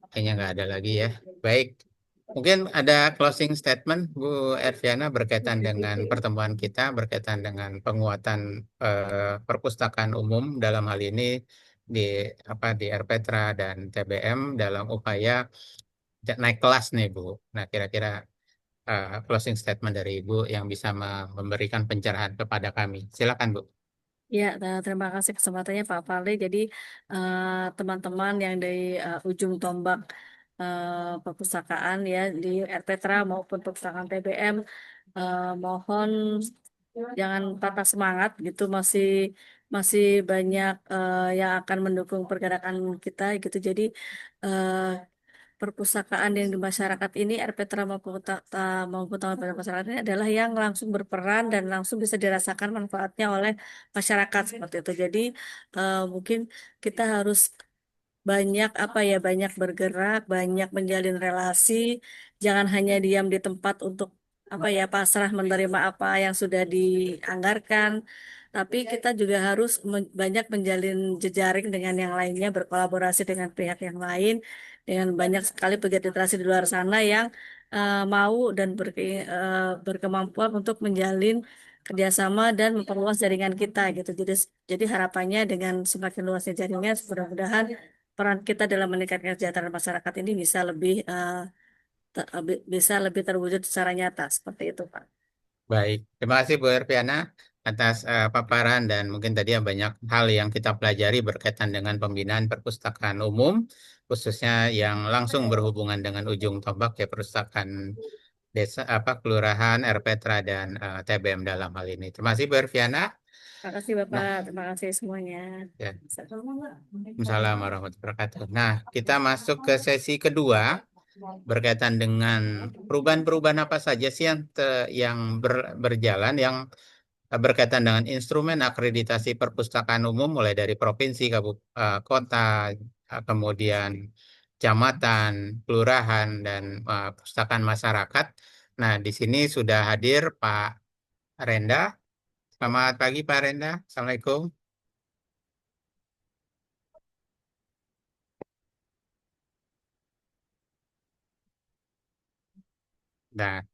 [SPEAKER 4] Kayaknya nggak ada lagi ya. Baik, mungkin ada closing statement Bu Erviana berkaitan dengan pertemuan kita, berkaitan dengan penguatan perpustakaan umum dalam hal ini di di RPTRA dan TBM dalam upaya naik kelas nih Bu. Nah, kira-kira closing statement dari Ibu yang bisa memberikan pencerahan kepada kami. Silakan Bu.
[SPEAKER 5] Ya, terima kasih kesempatannya Pak Fali. Jadi eh, teman-teman yang dari ujung tombak perpustakaan ya di RPTRA maupun perpustakaan TBM, mohon jangan patah semangat gitu. Masih masih banyak yang akan mendukung pergerakan kita gitu. Jadi eh, perpustakaan yang di masyarakat ini RPTRA maupun taman pada masyarakat ini adalah yang langsung berperan dan langsung bisa dirasakan manfaatnya oleh masyarakat seperti itu. Jadi mungkin kita harus banyak bergerak, banyak menjalin relasi, jangan hanya diam di tempat untuk pasrah menerima apa yang sudah dianggarkan, tapi kita juga harus banyak menjalin jejaring dengan yang lainnya, berkolaborasi dengan pihak yang lain, dengan banyak sekali pegiat literasi di luar sana yang mau dan berkemampuan untuk menjalin kerjasama dan memperluas jaringan kita gitu. Jadi harapannya dengan semakin luasnya jaringan, mudah-mudahan peran kita dalam meningkatkan kesejahteraan masyarakat ini bisa lebih terwujud secara nyata seperti itu, Pak.
[SPEAKER 4] Baik, terima kasih Bu Erviana atas paparan dan mungkin tadi banyak hal yang kita pelajari berkaitan dengan pembinaan perpustakaan umum, khususnya yang langsung berhubungan dengan ujung tombak ya perpustakaan desa kelurahan, RPTRA dan TBM dalam hal ini. Terima kasih Bu Erviana.
[SPEAKER 5] Terima kasih, Bapak.
[SPEAKER 4] Nah,
[SPEAKER 5] Terima kasih semuanya.
[SPEAKER 4] ya,
[SPEAKER 5] Assalamualaikum.
[SPEAKER 4] Assalamualaikum warahmatullahi wabarakatuh. Nah, kita masuk ke sesi kedua berkaitan dengan perubahan-perubahan apa saja sih yang berjalan yang berkaitan dengan instrumen akreditasi perpustakaan umum mulai dari provinsi, kota, kemudian kecamatan, kelurahan, dan perpustakaan masyarakat. Nah, di sini sudah hadir Pak Renda. Selamat pagi Pak Renda. Assalamualaikum. Nah,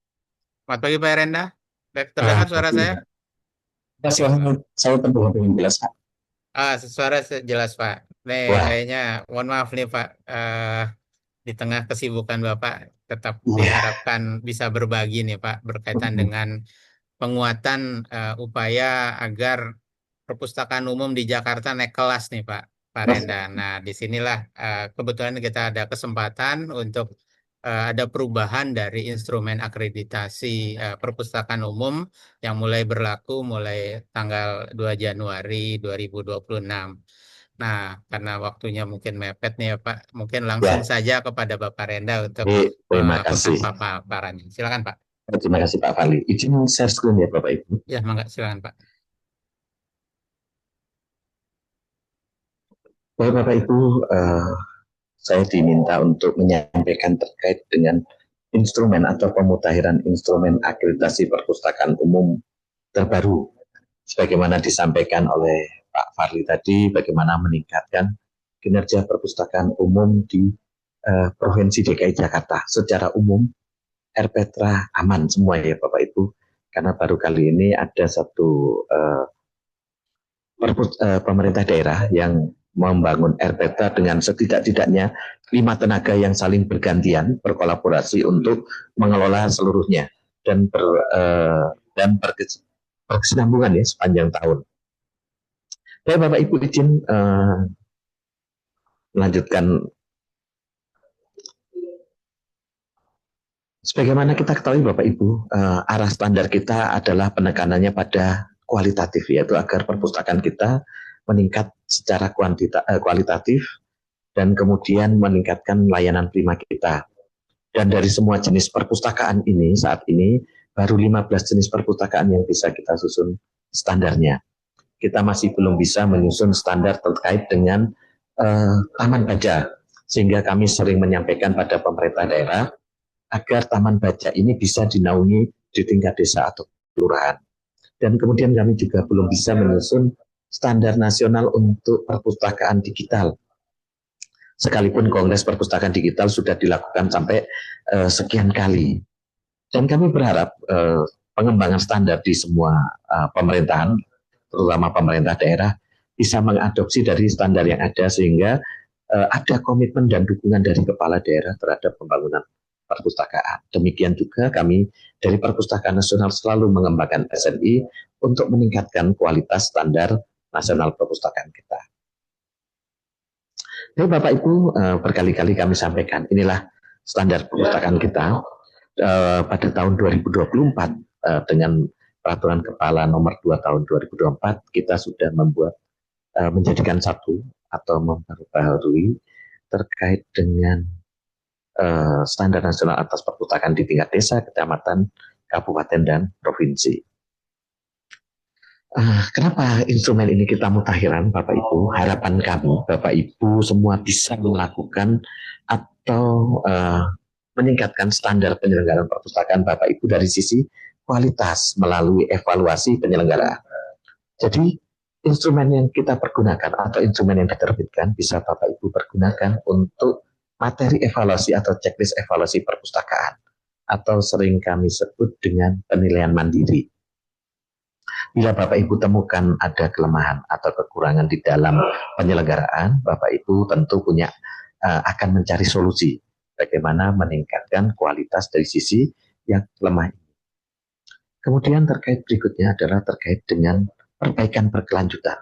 [SPEAKER 4] selamat pagi Pak Renda. Terdengar suara saya?
[SPEAKER 7] Saya terdengar dengan jelas, Pak.
[SPEAKER 4] Suara jelas Pak. Nih,
[SPEAKER 7] Wah,
[SPEAKER 4] kayaknya mohon maaf nih Pak. Di tengah kesibukan Bapak tetap
[SPEAKER 7] iya.
[SPEAKER 4] diharapkan bisa berbagi nih Pak berkaitan dengan penguatan upaya agar perpustakaan umum di Jakarta naik kelas nih Pak Renda. Nah, disinilah kebetulan kita ada kesempatan untuk ada perubahan dari instrumen akreditasi perpustakaan umum yang mulai berlaku mulai tanggal 2 Januari 2026. Nah, karena waktunya mungkin mepet nih ya Pak, mungkin langsung
[SPEAKER 7] Ya,
[SPEAKER 4] saja kepada Bapak Renda untuk
[SPEAKER 7] terima
[SPEAKER 4] melakukan
[SPEAKER 7] kasih.
[SPEAKER 4] paparannya. Silakan Pak.
[SPEAKER 7] Terima kasih Pak Fali. Izin share screen ya Bapak Ibu.
[SPEAKER 4] Ya, mangga silakan Pak.
[SPEAKER 7] Bapak Ibu, saya diminta untuk menyampaikan terkait dengan instrumen atau pemutakhiran instrumen akreditasi perpustakaan umum terbaru. Sebagaimana disampaikan oleh Pak Farli tadi, bagaimana meningkatkan kinerja perpustakaan umum di
[SPEAKER 10] Provinsi DKI Jakarta. Secara umum RPtra aman semua ya Bapak Ibu, karena baru kali ini ada satu pemerintah daerah yang membangun RPtra dengan setidak-tidaknya 5 tenaga yang saling bergantian berkolaborasi untuk mengelola seluruhnya dan berkesinambungan ya sepanjang tahun. Baik Bapak Ibu, izin melanjutkan. Sebagaimana kita ketahui Bapak Ibu, arah standar kita adalah penekanannya pada kualitatif, yaitu agar perpustakaan kita meningkat secara kualitatif dan kemudian meningkatkan layanan prima kita. Dan dari semua jenis perpustakaan ini, saat ini baru 15 jenis perpustakaan yang bisa kita susun standarnya. Kita masih belum bisa menyusun standar terkait dengan taman baca, sehingga kami sering menyampaikan pada pemerintah daerah agar taman baca ini bisa dinaungi di tingkat desa atau kelurahan. Dan kemudian kami juga belum bisa menyusun standar nasional untuk perpustakaan digital. Sekalipun Kongres Perpustakaan Digital sudah dilakukan sampai sekian kali. Dan kami berharap pengembangan standar di semua pemerintahan, terutama pemerintah daerah, bisa mengadopsi dari standar yang ada sehingga ada komitmen dan dukungan dari kepala daerah terhadap pembangunan perpustakaan. Demikian juga kami dari Perpustakaan Nasional selalu mengembangkan SNI untuk meningkatkan kualitas standar nasional perpustakaan kita. Jadi Bapak Ibu, berkali-kali kami sampaikan, inilah standar perpustakaan kita pada tahun 2024 dengan Peraturan Kepala Nomor 2 Tahun 2024 kita sudah membuat menjadikan satu atau memperbaharui terkait dengan standar nasional atas perpustakaan di tingkat desa, kecamatan, kabupaten, dan provinsi. Kenapa instrumen ini kita mutakhiran, Bapak Ibu? Harapan kami, Bapak Ibu semua bisa melakukan atau meningkatkan standar penyelenggaraan perpustakaan Bapak Ibu dari sisi kualitas melalui evaluasi penyelenggaraan. Jadi instrumen yang kita pergunakan atau instrumen yang diterbitkan bisa Bapak Ibu pergunakan untuk materi evaluasi atau checklist evaluasi perpustakaan atau sering kami sebut dengan penilaian mandiri. Bila Bapak Ibu temukan ada kelemahan atau kekurangan di dalam penyelenggaraan, Bapak Ibu tentu akan mencari solusi bagaimana meningkatkan kualitas dari sisi yang lemah ini. Kemudian terkait berikutnya adalah terkait dengan perbaikan berkelanjutan.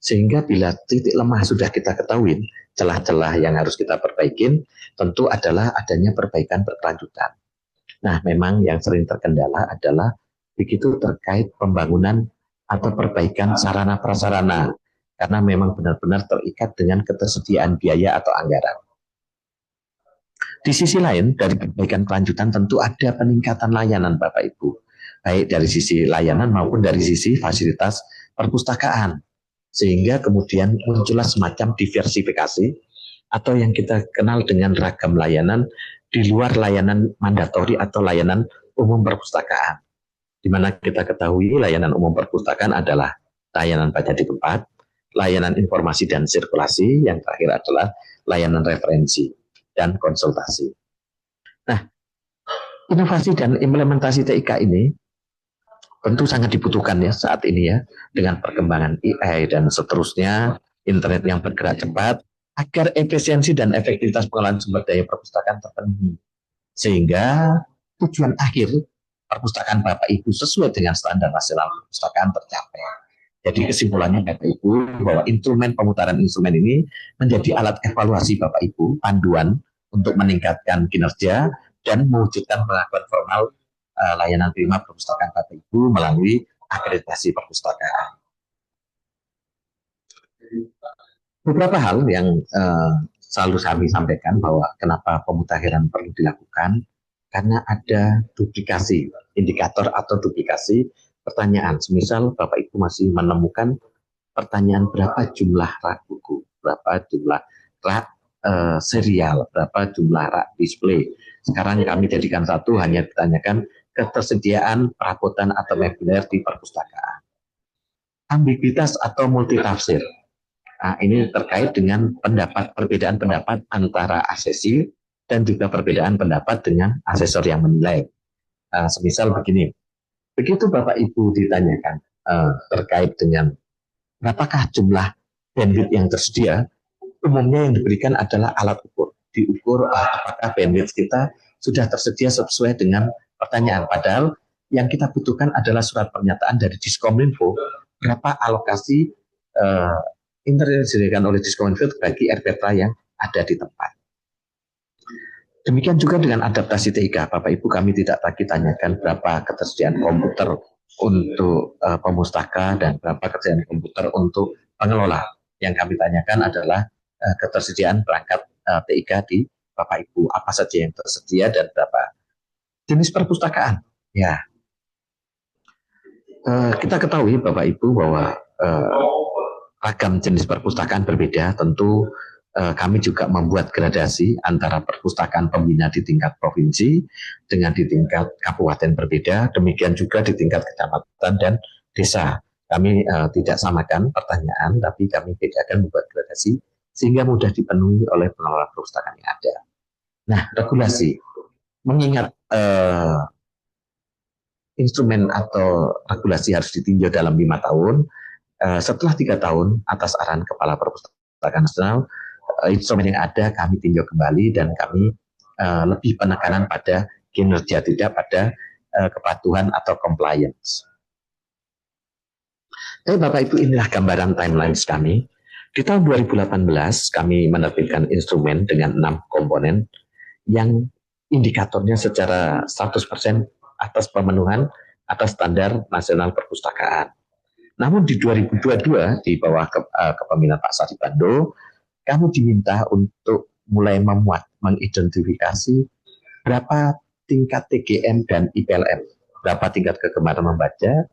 [SPEAKER 10] Sehingga bila titik lemah sudah kita ketahui, celah-celah yang harus kita perbaikin tentu adalah adanya perbaikan berkelanjutan. Nah, memang yang sering terkendala adalah begitu terkait pembangunan atau perbaikan sarana prasarana, karena memang benar-benar terikat dengan ketersediaan biaya atau anggaran. Di sisi lain, dari perbaikan kelanjutan tentu ada peningkatan layanan Bapak Ibu, baik dari sisi layanan maupun dari sisi fasilitas perpustakaan. Sehingga kemudian muncullah semacam diversifikasi atau yang kita kenal dengan ragam layanan di luar layanan mandatori atau layanan umum perpustakaan. Di mana kita ketahui layanan umum perpustakaan adalah layanan baca di tempat, layanan informasi dan sirkulasi, yang terakhir adalah layanan referensi dan konsultasi. Nah, inovasi dan implementasi TIK ini tentu sangat dibutuhkan ya saat ini ya, dengan perkembangan AI dan seterusnya, internet yang bergerak cepat, agar efisiensi dan efektivitas pengelolaan sumber daya perpustakaan terpenuhi. Sehingga tujuan akhir perpustakaan Bapak Ibu sesuai dengan standar nasional perpustakaan tercapai. Jadi kesimpulannya Bapak Ibu bahwa instrumen pemutaran instrumen ini menjadi alat evaluasi Bapak Ibu, panduan untuk meningkatkan kinerja dan mewujudkan pengakuan formal layanan prima perpustakaan Bapak Ibu melalui akreditasi perpustakaan. Beberapa hal yang selalu kami sampaikan bahwa kenapa pemutakhiran perlu dilakukan, karena ada duplikasi, indikator atau duplikasi pertanyaan. Semisal Bapak Ibu masih menemukan pertanyaan berapa jumlah rak buku, berapa jumlah rak serial, berapa jumlah rak display. Sekarang kami jadikan satu, hanya ditanyakan ketersediaan perabotan atau meubiler di perpustakaan. Ambiguitas atau multitafsir. Nah, ini terkait dengan perbedaan pendapat antara asesi dan juga perbedaan pendapat dengan asesor yang menilai. Semisal begini, begitu Bapak Ibu ditanyakan terkait dengan berapakah jumlah bandwidth yang tersedia, umumnya yang diberikan adalah alat ukur. Diukur apakah bandwidth kita sudah tersedia sesuai dengan pertanyaan. Padahal yang kita butuhkan adalah surat pernyataan dari Diskominfo berapa alokasi internet disediakan oleh Diskominfo bagi RPTRA yang ada di tempat. Demikian juga dengan adaptasi TIK, Bapak Ibu, kami tidak lagi tanyakan berapa ketersediaan komputer untuk pemustaka dan berapa ketersediaan komputer untuk pengelola. Yang kami tanyakan adalah ketersediaan perangkat TIK di Bapak Ibu, apa saja yang tersedia dan berapa jenis perpustakaan. Ya, kita ketahui Bapak Ibu bahwa ragam jenis perpustakaan berbeda. Tentu kami juga membuat gradasi antara perpustakaan pembina di tingkat provinsi dengan di tingkat kabupaten berbeda, demikian juga di tingkat kecamatan dan desa. Kami tidak samakan pertanyaan, tapi kami bedakan membuat gradasi sehingga mudah dipenuhi oleh pengelola perpustakaan yang ada. Nah, regulasi, mengingat instrumen atau regulasi harus ditinjau dalam 5 tahun, setelah 3 tahun atas arahan Kepala Perpustakaan Nasional, instrumen yang ada kami tinjau kembali dan kami lebih penekanan pada kinerja, tidak pada kepatuhan atau compliance. Jadi Bapak Ibu, inilah gambaran timelines kami. Di tahun 2018 kami menerbitkan instrumen dengan 6 komponen yang indikatornya secara 100% atas pemenuhan atas standar nasional perpustakaan. Namun di 2022 di bawah kepemimpinan Pak Sadi Bando, kami diminta untuk mulai mengidentifikasi berapa tingkat TGM dan IPLM, berapa tingkat kegemaran membaca,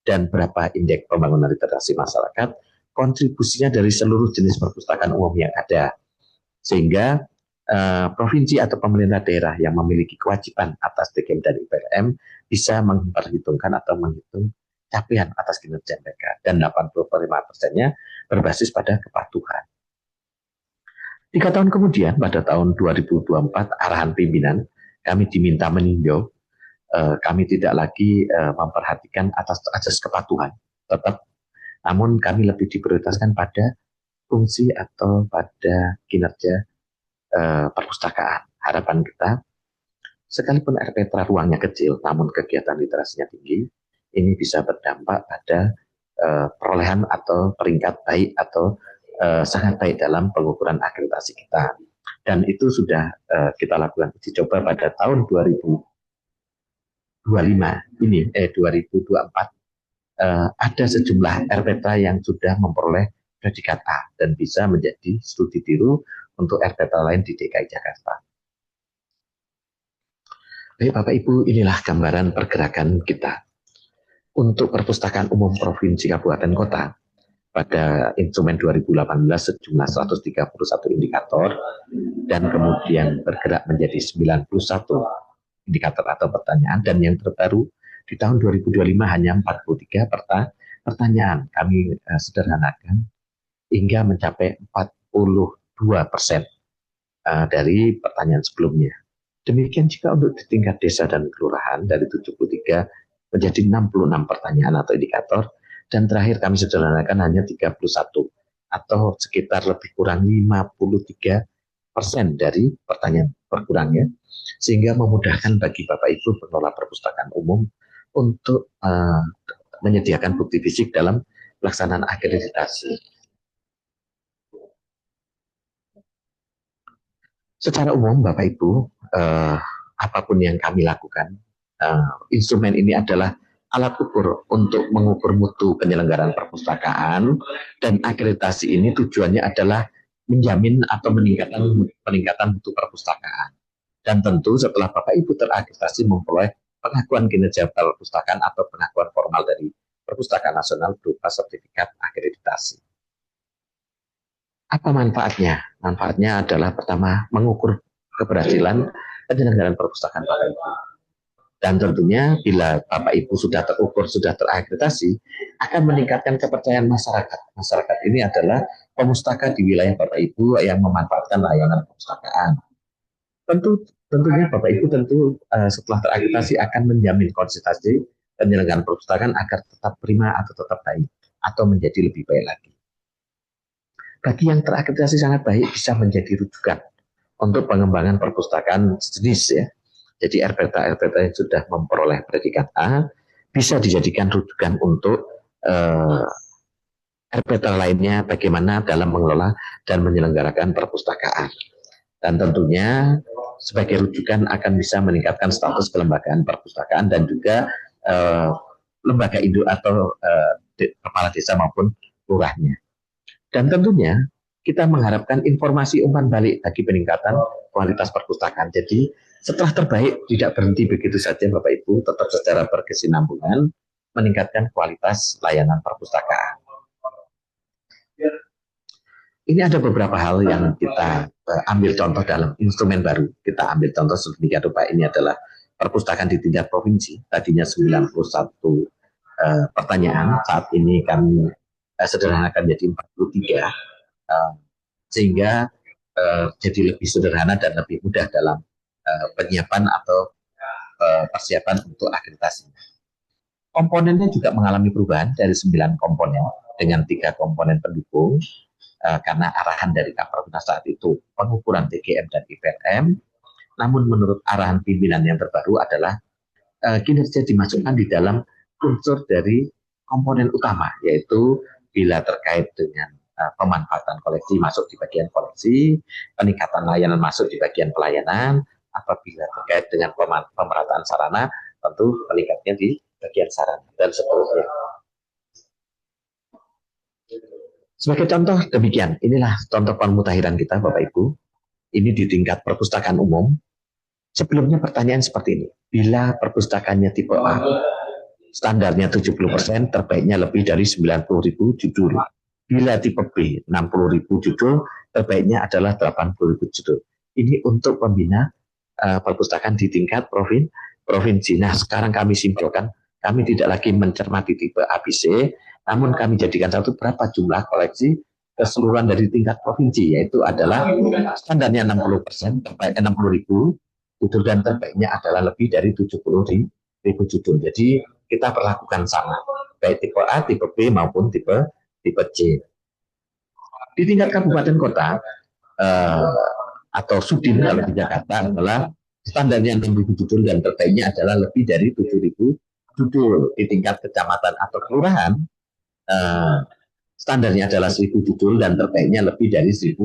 [SPEAKER 10] dan berapa indeks pembangunan literasi masyarakat, kontribusinya dari seluruh jenis perpustakaan umum yang ada. Sehingga provinsi atau pemerintah daerah yang memiliki kewajiban atas TGM dan IPLM bisa memperhitungkan atau menghitung capaian atas kinerja mereka. Dan 85%-nya berbasis pada kepatuhan. 3 tahun kemudian, pada tahun 2024, arahan pimpinan, kami diminta meninjau, kami tidak lagi memperhatikan atas kepatuhan, tetap, namun kami lebih diprioritaskan pada fungsi atau pada kinerja perpustakaan. Harapan kita, sekalipun RPTRA ruangnya kecil, namun kegiatan literasinya tinggi, ini bisa berdampak pada perolehan atau peringkat baik atau sangat baik dalam pengukuran akreditasi kita. Dan itu sudah kita lakukan uji coba pada tahun 2024 ada sejumlah RPTRA yang sudah memperoleh predikat A dan bisa menjadi studi tiru untuk RPTRA lain di DKI Jakarta. Baik Bapak Ibu, inilah gambaran pergerakan kita. Untuk perpustakaan umum provinsi kabupaten kota, pada instrumen 2018 sejumlah 131 indikator dan kemudian bergerak menjadi 91 indikator atau pertanyaan, dan yang terbaru di tahun 2025 hanya 43 pertanyaan. Kami sederhanakan hingga mencapai 42% dari pertanyaan sebelumnya. Demikian juga untuk di tingkat desa dan kelurahan dari 73 menjadi 66 pertanyaan atau indikator. Dan terakhir kami sederhanakan hanya 31 atau sekitar lebih kurang 53% dari pertanyaan berkurangnya, sehingga memudahkan bagi Bapak Ibu pengelola perpustakaan umum untuk menyediakan bukti fisik dalam pelaksanaan akreditasi. Secara umum Bapak Ibu, apapun yang kami lakukan, instrumen ini adalah alat ukur untuk mengukur mutu penyelenggaraan perpustakaan, dan akreditasi ini tujuannya adalah menjamin atau peningkatan mutu perpustakaan. Dan tentu setelah Bapak Ibu terakreditasi memperoleh pengakuan kinerja perpustakaan atau pengakuan formal dari Perpustakaan Nasional berupa sertifikat akreditasi. Apa manfaatnya? Manfaatnya adalah pertama, mengukur keberhasilan penyelenggaraan perpustakaan Bapak Ibu. Dan tentunya bila Bapak Ibu sudah terukur, sudah terakreditasi, akan meningkatkan kepercayaan masyarakat. Masyarakat ini adalah pemustaka di wilayah Bapak Ibu yang memanfaatkan layanan perpustakaan. Tentunya Bapak Ibu tentu setelah terakreditasi akan menjamin konsistensi penyelenggaraan perpustakaan agar tetap prima atau tetap baik atau menjadi lebih baik lagi. Bagi yang terakreditasi sangat baik bisa menjadi rujukan untuk pengembangan perpustakaan sejenis ya. Jadi RPTA yang sudah memperoleh predikat A bisa dijadikan rujukan untuk RPTA lainnya bagaimana dalam mengelola dan menyelenggarakan perpustakaan. Dan tentunya sebagai rujukan akan bisa meningkatkan status kelembagaan perpustakaan dan juga lembaga induk atau kepala desa maupun lurahnya. Dan tentunya kita mengharapkan informasi umpan balik bagi peningkatan kualitas perpustakaan. Jadi setelah terbaik tidak berhenti begitu saja Bapak Ibu, tetap secara berkesinambungan meningkatkan kualitas layanan perpustakaan. Ini ada beberapa hal yang kita ambil contoh dalam instrumen baru. Kita ambil contoh sedemikian rupa. Ini adalah perpustakaan di tingkat provinsi. Tadinya 91 pertanyaan, saat ini kami sederhanakan jadi 43, sehingga jadi lebih sederhana dan lebih mudah dalam penyiapan atau persiapan untuk akreditasi. Komponennya juga mengalami perubahan dari 9 komponen dengan 3 komponen pendukung, karena arahan dari Kapernas saat itu pengukuran TGM dan IPM. Namun menurut arahan pimpinan yang terbaru adalah kinerja dimasukkan di dalam unsur dari komponen utama, yaitu bila terkait dengan pemanfaatan koleksi masuk di bagian koleksi, peningkatan layanan masuk di bagian pelayanan, apabila terkait dengan pemerataan sarana, tentu peningkatnya di bagian sarana, dan seterusnya. Sebagai contoh demikian, inilah contoh pemutahiran kita Bapak Ibu. Ini di tingkat perpustakaan umum. Sebelumnya pertanyaan seperti ini. Bila perpustakaannya tipe A, standarnya 70%, terbaiknya lebih dari 90.000 judul. Bila tipe B, 60.000 judul, terbaiknya adalah 80.000 judul. Ini untuk pembina perpustakaan di tingkat provinsi. Nah, sekarang kami simpulkan, kami tidak lagi mencermati tipe ABC, namun kami jadikan satu berapa jumlah koleksi keseluruhan dari tingkat provinsi, yaitu adalah standarnya 60%, terbaik 60.000 judul, dan terbaiknya adalah lebih dari 70.000 judul. Jadi kita perlakukan sama, baik tipe A, tipe B maupun tipe C. Di tingkat kabupaten kota atau Sudin kalau di Jakarta adalah standarnya 6.000 judul dan terbaiknya adalah lebih dari 7.000 judul. Di tingkat kecamatan atau kelurahan standarnya adalah 1.000 judul dan terbaiknya lebih dari 1.500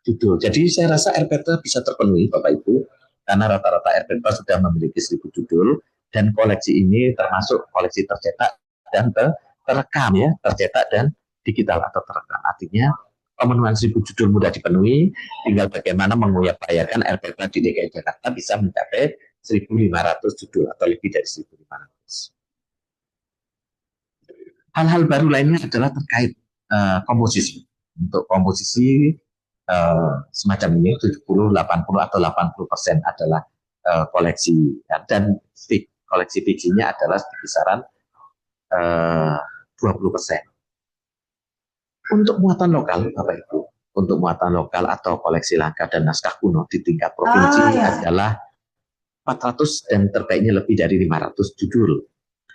[SPEAKER 10] judul. Jadi saya rasa RPTA bisa terpenuhi Bapak Ibu, karena rata-rata RPTA sudah memiliki 1.000 judul, dan koleksi ini termasuk koleksi tercetak dan terekam ya, tercetak dan digital atau terekam. Artinya pemenuhan 1.000 judul mudah dipenuhi, tinggal bagaimana mengupayakan RPTA di DKI Jakarta bisa mencapai 1.500 judul atau lebih dari 1.500. Hal-hal baru lainnya adalah terkait komposisi. Untuk komposisi semacam ini 70, 80 atau 80% adalah koleksi, dan koleksi fiksinya adalah di kisaran 20%. Untuk muatan lokal, Bapak Ibu, untuk muatan lokal atau koleksi langka dan naskah kuno di tingkat provinsi adalah 400 dan terbaiknya lebih dari 500 judul.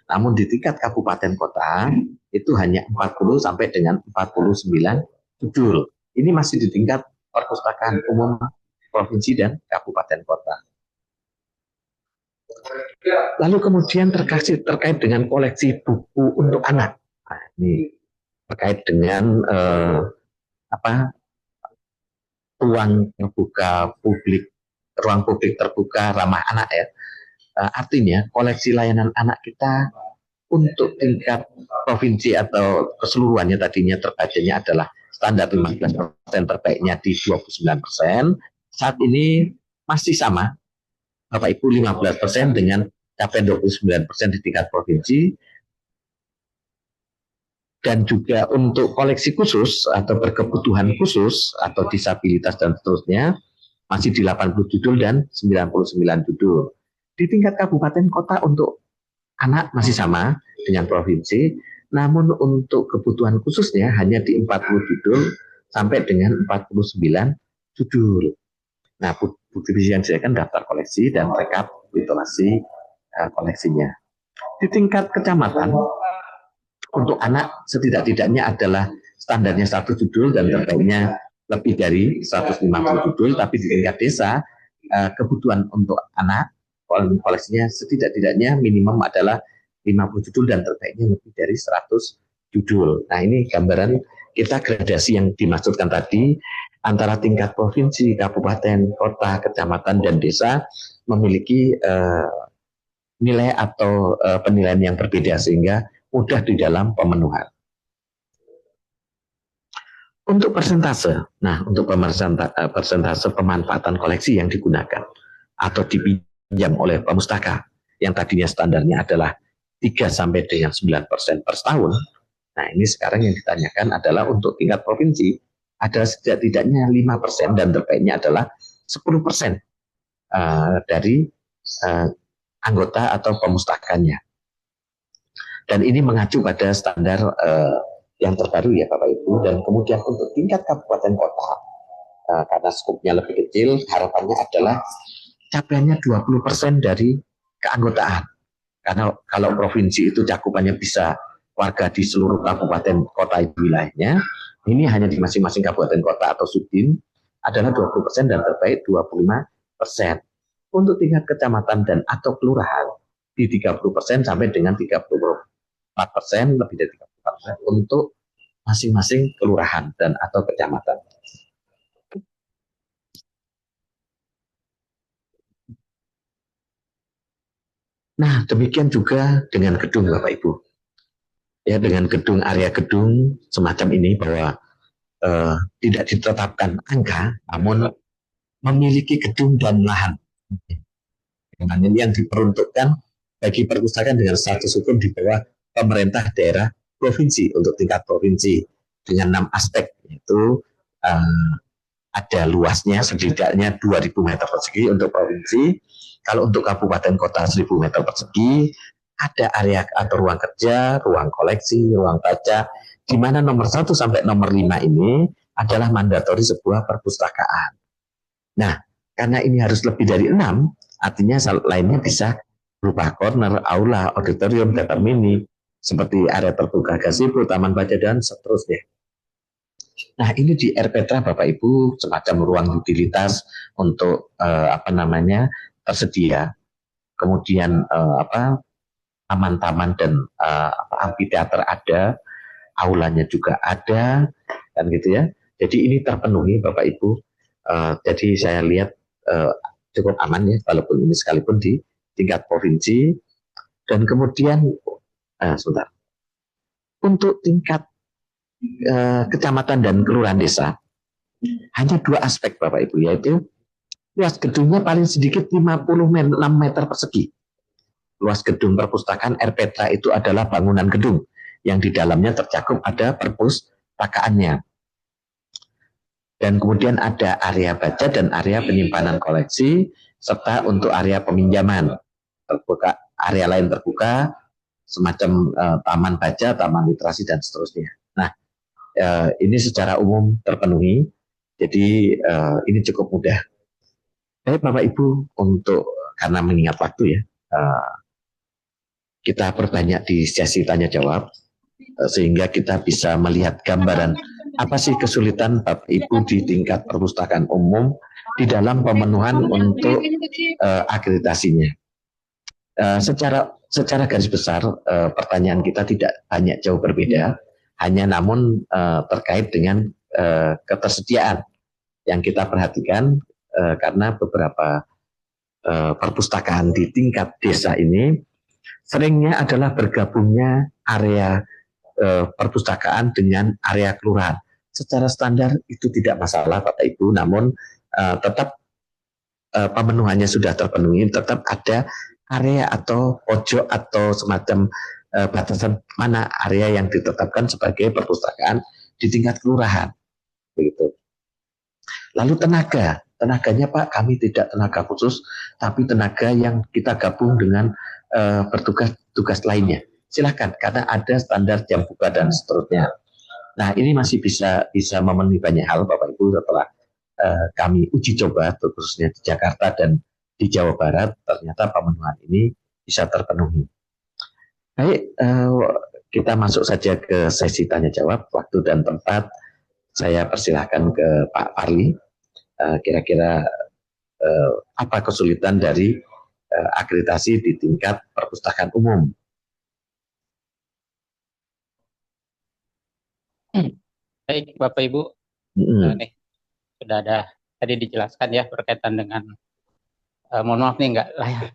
[SPEAKER 10] Namun di tingkat kabupaten kota itu hanya 40 sampai dengan 49 judul. Ini masih di tingkat perpustakaan umum provinsi dan kabupaten kota. Lalu kemudian terkait dengan koleksi buku untuk anak. Nah, ini terkait dengan ruang publik terbuka ramah anak ya. Artinya koleksi layanan anak kita untuk tingkat provinsi atau keseluruhannya tadinya terbacanya adalah standar 15%, terbaiknya di 29%. Saat ini masih sama Bapak Ibu, 15% dengan capaian 29% di tingkat provinsi. Dan juga untuk koleksi khusus atau berkebutuhan khusus atau disabilitas dan seterusnya masih di 80 judul dan 99 judul. Di tingkat kabupaten kota untuk anak masih sama dengan provinsi, namun untuk kebutuhan khususnya hanya di 40 judul sampai dengan 49 judul. Nah, bukti fisik yang disediakan daftar koleksi dan rekapitulasi koleksinya. Di tingkat kecamatan, untuk anak setidak-tidaknya adalah standarnya 100 judul dan terbaiknya lebih dari 150 judul, tapi di tingkat desa kebutuhan untuk anak koleksinya setidak-tidaknya minimum adalah 50 judul dan terbaiknya lebih dari 100 judul. Nah, ini gambaran kita gradasi yang dimaksudkan tadi antara tingkat provinsi, kabupaten, kota, kecamatan, dan desa memiliki nilai atau penilaian yang berbeda sehingga mudah di dalam pemenuhan. Untuk persentase, nah untuk persentase pemanfaatan koleksi yang digunakan atau dipinjam oleh pemustaka yang tadinya standarnya adalah 3 sampai dengan 9% per tahun. Nah, ini sekarang yang ditanyakan adalah untuk tingkat provinsi ada setidaknya 5% dan terbaiknya adalah 10% dari anggota atau pemustakanya. Dan ini mengacu pada standar yang terbaru ya Bapak Ibu. Dan kemudian untuk tingkat kabupaten kota, karena skupnya lebih kecil, harapannya adalah capaiannya 20% dari keanggotaan. Karena kalau provinsi itu cakupannya bisa warga di seluruh kabupaten kota wilayahnya, ini hanya di masing-masing kabupaten kota atau subdin adalah 20% dan terbaik 25%. Untuk tingkat kecamatan dan atau kelurahan di 30% sampai dengan 34%, lebih dari 34% untuk masing-masing kelurahan dan atau kecamatan. Nah, demikian juga dengan gedung Bapak Ibu. Ya, dengan gedung, area gedung semacam ini bahwa tidak ditetapkan angka, namun memiliki gedung dan lahan. Dengan ini yang diperuntukkan bagi perpustakaan dengan status hukum di bawah pemerintah daerah provinsi untuk tingkat provinsi dengan 6 aspek, yaitu ada luasnya setidaknya 2.000 meter persegi untuk provinsi. Kalau untuk kabupaten kota 1.000 meter persegi, ada area atau ruang kerja, ruang koleksi, ruang baca, di mana nomor 1 sampai nomor 5 ini adalah mandatori sebuah perpustakaan. Nah, karena ini harus lebih dari 6, artinya lainnya bisa berupa corner, aula, auditorium, teater mini, seperti area terbuka gazebo, taman baca, dan seterusnya. Nah, ini di RPtra Bapak Ibu semacam ruang utilitas untuk tersedia. Kemudian taman-taman dan amfiteater ada, aulanya juga ada, kan gitu ya. Jadi ini terpenuhi Bapak Ibu. Jadi saya lihat cukup aman ya, walaupun ini sekalipun di tingkat provinsi. Dan kemudian, sebentar, untuk tingkat kecamatan dan kelurahan desa, hanya 2 aspek Bapak Ibu, yaitu luas gedungnya paling sedikit 56 meter persegi. Luas gedung perpustakaan RPtra itu adalah bangunan gedung yang di dalamnya tercakup ada perpustakaannya. Dan kemudian ada area baca dan area penyimpanan koleksi, serta untuk area peminjaman. Terbuka, area lain terbuka, semacam taman baca, taman literasi, dan seterusnya. Nah, ini secara umum terpenuhi, jadi ini cukup mudah. Baik Bapak Ibu, karena mengingat waktu ya, kita perbanyak di sesi tanya jawab, sehingga kita bisa melihat gambaran apa sih kesulitan Bapak Ibu di tingkat perpustakaan umum di dalam pemenuhan untuk akreditasinya. Secara garis besar pertanyaan kita tidak banyak jauh berbeda, hanya namun terkait dengan ketersediaan yang kita perhatikan karena beberapa perpustakaan di tingkat desa ini seringnya adalah bergabungnya area perpustakaan dengan area kelurahan. Secara standar itu tidak masalah Bapak Ibu, namun tetap pemenuhannya sudah terpenuhi, tetap ada area atau pojok atau semacam batasan mana area yang ditetapkan sebagai perpustakaan di tingkat kelurahan. Begitu. Lalu tenaganya Pak, kami tidak tenaga khusus, tapi tenaga yang kita gabung dengan bertugas lainnya. Silakan, karena ada standar jam buka dan seterusnya. Nah, ini masih bisa memenuhi banyak hal Bapak Ibu setelah kami uji coba, khususnya di Jakarta dan di Jawa Barat, ternyata pemenuhan ini bisa terpenuhi. Baik, kita masuk saja ke sesi tanya jawab. Waktu dan tempat saya persilahkan ke Pak Farli. Kira-kira apa kesulitan dari akreditasi di tingkat perpustakaan umum?
[SPEAKER 4] Baik, Bapak Ibu, nih sudah ada tadi dijelaskan ya berkaitan dengan mohon maaf nih nggak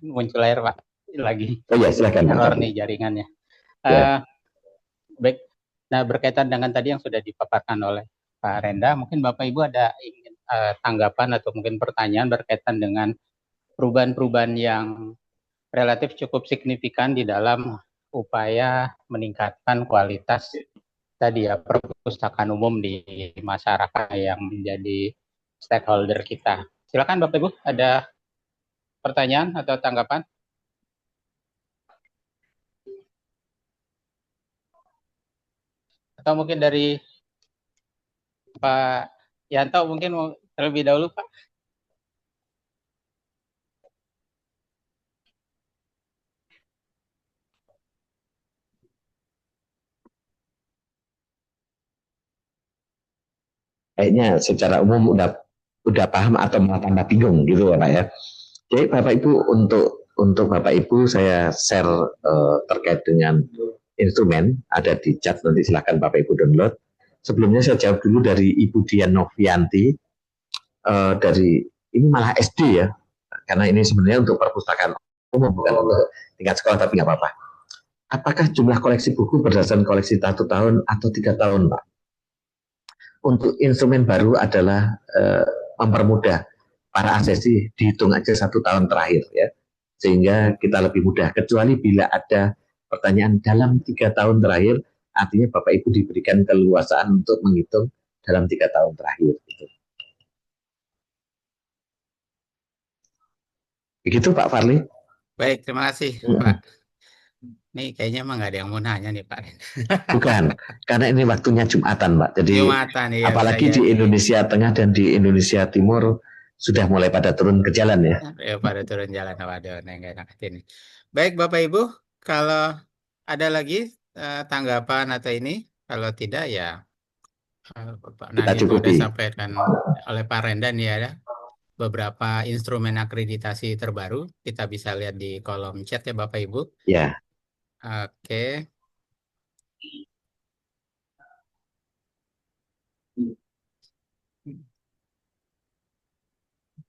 [SPEAKER 4] muncul layar Pak lagi.
[SPEAKER 10] Oh ya, silakan.
[SPEAKER 4] Error nih jaringannya. Baik. Nah, berkaitan dengan tadi yang sudah dipaparkan oleh Pak Renda, mungkin Bapak Ibu ada ingin tanggapan atau mungkin pertanyaan berkaitan dengan perubahan-perubahan yang relatif cukup signifikan di dalam upaya meningkatkan kualitas tadi ya perpustakaan umum di masyarakat yang menjadi stakeholder kita. Silakan Bapak Ibu, ada pertanyaan atau tanggapan? Atau mungkin dari Pak Yanto mungkin terlebih dahulu Pak.
[SPEAKER 10] Kayaknya secara umum udah paham atau malah tambah bingung gitu Pak ya. Jadi Bapak Ibu, untuk Bapak Ibu saya share terkait dengan instrumen ada di chat, nanti silakan Bapak Ibu download. Sebelumnya saya jawab dulu dari Ibu Dian Novianti, dari ini malah SD ya, karena ini sebenarnya untuk perpustakaan umum bukan untuk tingkat sekolah, tapi nggak apa-apa. Apakah jumlah koleksi buku berdasarkan koleksi 1 tahun atau 3 tahun Pak? Untuk instrumen baru adalah mempermudah para asesi, dihitung aja 1 tahun terakhir ya, sehingga kita lebih mudah. Kecuali bila ada pertanyaan dalam 3 tahun terakhir, artinya Bapak Ibu diberikan keleluasaan untuk menghitung dalam 3 tahun terakhir. Gitu. Begitu Pak Farli.
[SPEAKER 4] Baik, terima kasih Pak. Ini kayaknya emang nggak ada yang mau nanya nih Pak.
[SPEAKER 10] Bukan, karena ini waktunya Jumatan Pak. Jadi
[SPEAKER 4] Jumatan, iya,
[SPEAKER 10] apalagi di Indonesia Tengah dan di Indonesia Timur sudah mulai pada turun ke jalan ya.
[SPEAKER 4] Pada turun jalan, waduh, nggak enak ini. Baik Bapak Ibu, kalau ada lagi tanggapan atau ini, kalau tidak ya Pak
[SPEAKER 10] Kita
[SPEAKER 4] Nadiem
[SPEAKER 10] cukupi.
[SPEAKER 4] sudah sampaikan oleh Pak Rendan ya, ada beberapa instrumen akreditasi terbaru, kita bisa lihat di kolom chat ya Bapak Ibu.
[SPEAKER 10] Ya.
[SPEAKER 4] Oke.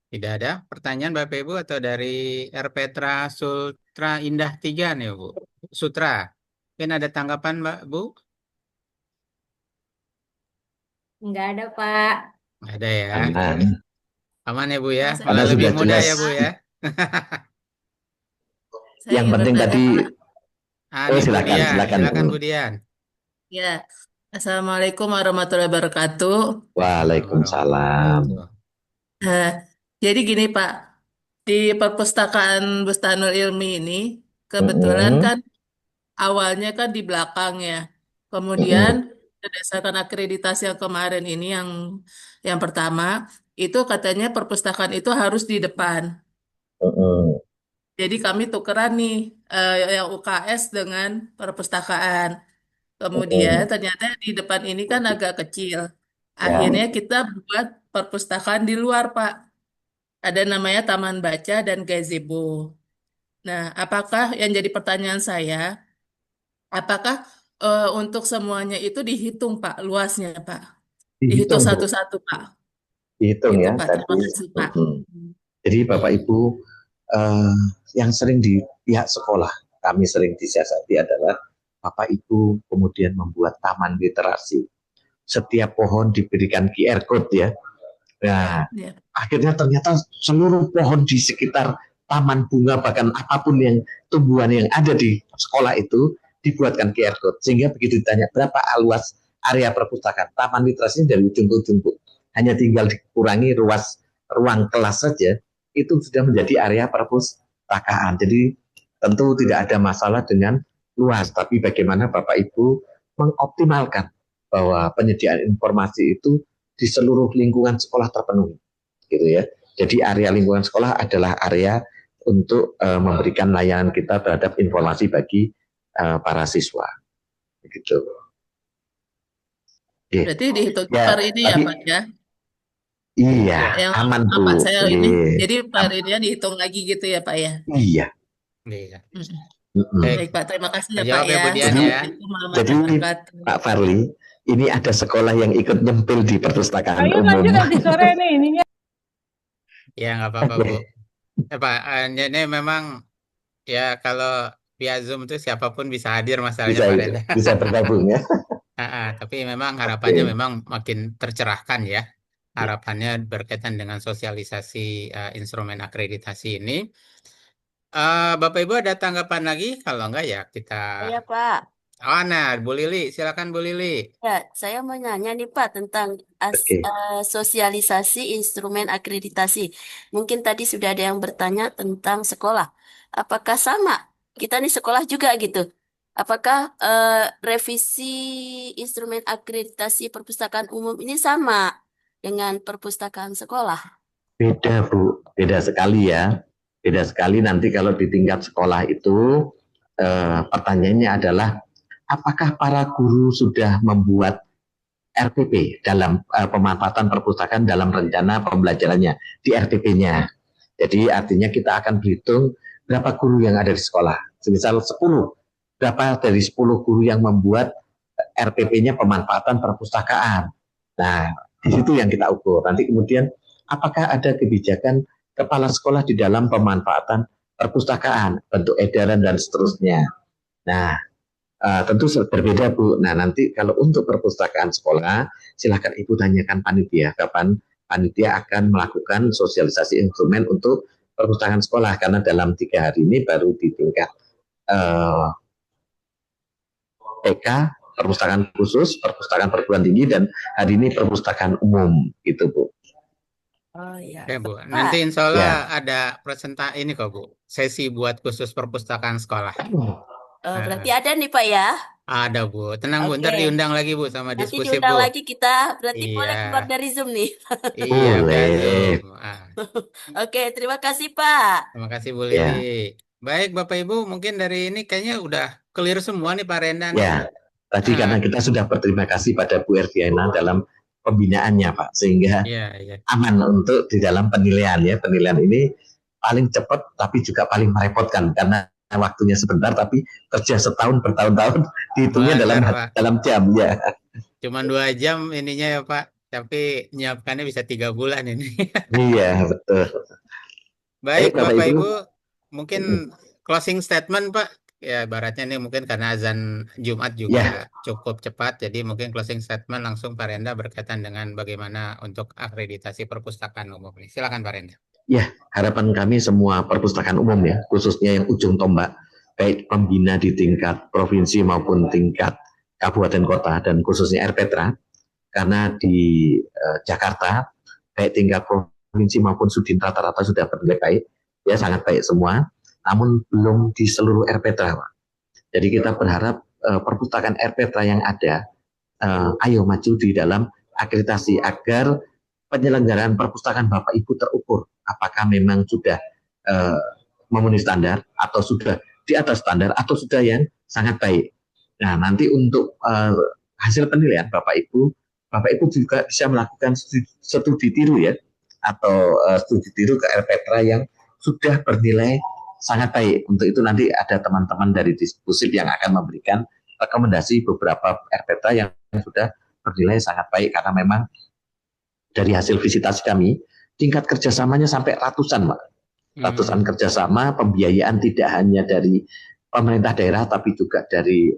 [SPEAKER 4] Tidak ada pertanyaan Bapak Ibu atau dari R. Petra Sutra Indah 3 nih Bu. Sutra. Mungkin ada tanggapan Mbak Bu?
[SPEAKER 6] Enggak ada Pak.
[SPEAKER 4] Nggak ada ya.
[SPEAKER 10] Aman.
[SPEAKER 4] Aman ya Bu ya.
[SPEAKER 10] Karena
[SPEAKER 4] Malah lebih
[SPEAKER 10] sudah
[SPEAKER 4] mudah
[SPEAKER 10] jelas.
[SPEAKER 4] ya Bu ya.
[SPEAKER 10] Yang penting tadi.
[SPEAKER 4] Silakan Bu Dian.
[SPEAKER 11] Ya, Assalamualaikum warahmatullahi wabarakatuh.
[SPEAKER 10] Waalaikumsalam.
[SPEAKER 11] Jadi gini Pak, di perpustakaan Bustanul Ilmi ini kebetulan kan awalnya kan di belakang ya. Kemudian berdasarkan akreditasi yang kemarin ini yang pertama itu katanya perpustakaan itu harus di depan. Jadi kami tukeran nih yang UKS dengan perpustakaan. Kemudian ternyata di depan ini kan agak kecil. Akhirnya kita buat perpustakaan di luar, Pak. Ada namanya Taman Baca dan Gazebo. Nah, apakah yang jadi pertanyaan saya, apakah untuk semuanya itu dihitung, Pak, luasnya, Pak? Dihitung satu-satu, Pak.
[SPEAKER 10] Dihitung
[SPEAKER 11] gitu,
[SPEAKER 10] ya
[SPEAKER 11] Pak.
[SPEAKER 10] tadi.
[SPEAKER 11] Terima kasih, Pak.
[SPEAKER 10] Jadi Bapak Ibu yang sering di pihak sekolah kami sering disiasati adalah Bapak Ibu kemudian membuat taman literasi. Setiap pohon diberikan QR code ya. Nah, akhirnya ternyata seluruh pohon di sekitar taman bunga bahkan apapun yang tumbuhan yang ada di sekolah itu dibuatkan QR code, sehingga begitu ditanya berapa luas area perpustakaan taman literasi dari ujung ke ujung, hanya tinggal dikurangi ruang kelas saja itu sudah menjadi area perpustakaan. Jadi tentu tidak ada masalah dengan luas, tapi bagaimana Bapak Ibu mengoptimalkan bahwa penyediaan informasi itu di seluruh lingkungan sekolah terpenuhi. gitu ya. Jadi area lingkungan sekolah adalah area untuk memberikan layanan kita terhadap informasi bagi para siswa. Begitu.
[SPEAKER 11] Berarti dihitung
[SPEAKER 10] Ya,
[SPEAKER 11] per ini ya
[SPEAKER 10] tapi
[SPEAKER 11] Pak ya?
[SPEAKER 10] iya,
[SPEAKER 11] Yang
[SPEAKER 10] aman
[SPEAKER 11] apa
[SPEAKER 10] Bu.
[SPEAKER 11] saya ini? Jadi per ininya dihitung lagi gitu ya Pak ya?
[SPEAKER 10] Iya.
[SPEAKER 4] Iya.
[SPEAKER 11] Baik Pak, terima kasih ya Pak
[SPEAKER 4] Terjawab ya
[SPEAKER 11] ya.
[SPEAKER 4] Bu Dian ya.
[SPEAKER 11] Assalamualaikum
[SPEAKER 10] Jadi
[SPEAKER 11] warahmatullahi wabarakatuh.
[SPEAKER 10] Pak Farli, ini ada sekolah yang ikut nyempil di perpustakaan
[SPEAKER 12] Ayo
[SPEAKER 10] umum.
[SPEAKER 12] lanjut nanti sore nih ininya.
[SPEAKER 4] Ya nggak apa-apa Bu. Pak, ini memang ya kalau via Zoom itu siapapun bisa hadir masalahnya Pak Renda.
[SPEAKER 10] Bisa bergabung ya.
[SPEAKER 4] Tapi memang harapannya memang makin tercerahkan ya. Harapannya berkaitan dengan sosialisasi instrumen akreditasi ini. Bapak Ibu ada tanggapan lagi? Kalau enggak ya kita.
[SPEAKER 13] Iya Pak.
[SPEAKER 4] Oh, nah, Bu Lili, silakan Bu Lili.
[SPEAKER 13] Ya, saya mau nanya nih Pak tentang sosialisasi instrumen akreditasi. Mungkin tadi sudah ada yang bertanya tentang sekolah. Apakah sama? Kita nih sekolah juga gitu. Apakah revisi instrumen akreditasi perpustakaan umum ini sama dengan perpustakaan sekolah?
[SPEAKER 10] Beda Bu, beda sekali ya. Beda sekali nanti kalau di tingkat sekolah itu pertanyaannya adalah apakah para guru sudah membuat RPP dalam pemanfaatan perpustakaan dalam rencana pembelajarannya di RPP-nya. Jadi artinya kita akan berhitung berapa guru yang ada di sekolah. Misal 10, berapa dari 10 guru yang membuat RPP-nya pemanfaatan perpustakaan. Nah, di situ yang kita ukur. Nanti kemudian apakah ada kebijakan kepala sekolah di dalam pemanfaatan perpustakaan, bentuk edaran dan seterusnya. Nah, tentu berbeda Bu. Nah nanti kalau untuk perpustakaan sekolah, silakan Ibu tanyakan panitia kapan panitia akan melakukan sosialisasi instrumen untuk perpustakaan sekolah, karena dalam 3 hari ini baru di tingkat TK, perpustakaan khusus, perpustakaan perguruan tinggi, dan hari ini perpustakaan umum gitu Bu.
[SPEAKER 13] Oh iya.
[SPEAKER 4] Ya Bu, nanti insya Allah ada presentasi ini kok Bu, sesi buat khusus perpustakaan sekolah.
[SPEAKER 13] Berarti ada nih Pak ya?
[SPEAKER 4] Ada Bu, tenang Bu, ntar diundang lagi Bu sama
[SPEAKER 13] Nanti
[SPEAKER 4] diskusi
[SPEAKER 13] diundang
[SPEAKER 4] Bu.
[SPEAKER 13] lagi kita, berarti boleh keluar dari Zoom nih.
[SPEAKER 4] Iya, via Zoom.
[SPEAKER 13] Oke, terima kasih Pak.
[SPEAKER 4] Terima kasih Bu Lili. Baik Bapak Ibu, mungkin dari ini kayaknya udah clear semua nih Pak Renda.
[SPEAKER 10] Ya, tadi karena kita sudah berterima kasih pada Bu Erdiana dalam pembinaannya Pak, sehingga aman untuk di dalam penilaian ya. Penilaian ini paling cepat tapi juga paling merepotkan karena waktunya sebentar tapi kerja setahun bertahun-tahun dihitungnya dalam jam ya.
[SPEAKER 4] Cuma 2 jam ininya ya Pak, tapi nyiapkannya bisa 3 bulan ini.
[SPEAKER 10] Iya betul.
[SPEAKER 4] Baik Bapak Ibu, mungkin closing statement Pak. Ya ibaratnya nih mungkin karena azan Jumat juga cukup cepat, jadi mungkin closing statement langsung Pak Renda berkaitan dengan bagaimana untuk akreditasi perpustakaan umum ini. Silakan Pak Renda.
[SPEAKER 10] Ya, harapan kami semua perpustakaan umum ya, khususnya yang ujung tombak, baik pembina di tingkat provinsi maupun tingkat kabupaten kota dan khususnya RPTRA, karena di Jakarta, baik tingkat provinsi maupun Sudin rata-rata sudah bernilai baik, ya sangat baik semua, namun belum di seluruh RPTRA. Jadi kita berharap perpustakaan RPTRA yang ada, ayo maju di dalam akreditasi agar penyelenggaraan perpustakaan Bapak Ibu terukur apakah memang sudah memenuhi standar atau sudah di atas standar atau sudah yang sangat baik. Nah nanti untuk hasil penilaian Bapak Ibu juga bisa melakukan studi tiru ya, atau studi tiru ke RPTRA yang sudah bernilai sangat baik. Untuk itu nanti ada teman-teman dari Diskursif yang akan memberikan rekomendasi beberapa RPTRA yang sudah bernilai sangat baik, karena memang dari hasil visitasi kami, tingkat kerjasamanya sampai ratusan, Pak. Ratusan kerjasama, pembiayaan tidak hanya dari pemerintah daerah, tapi juga dari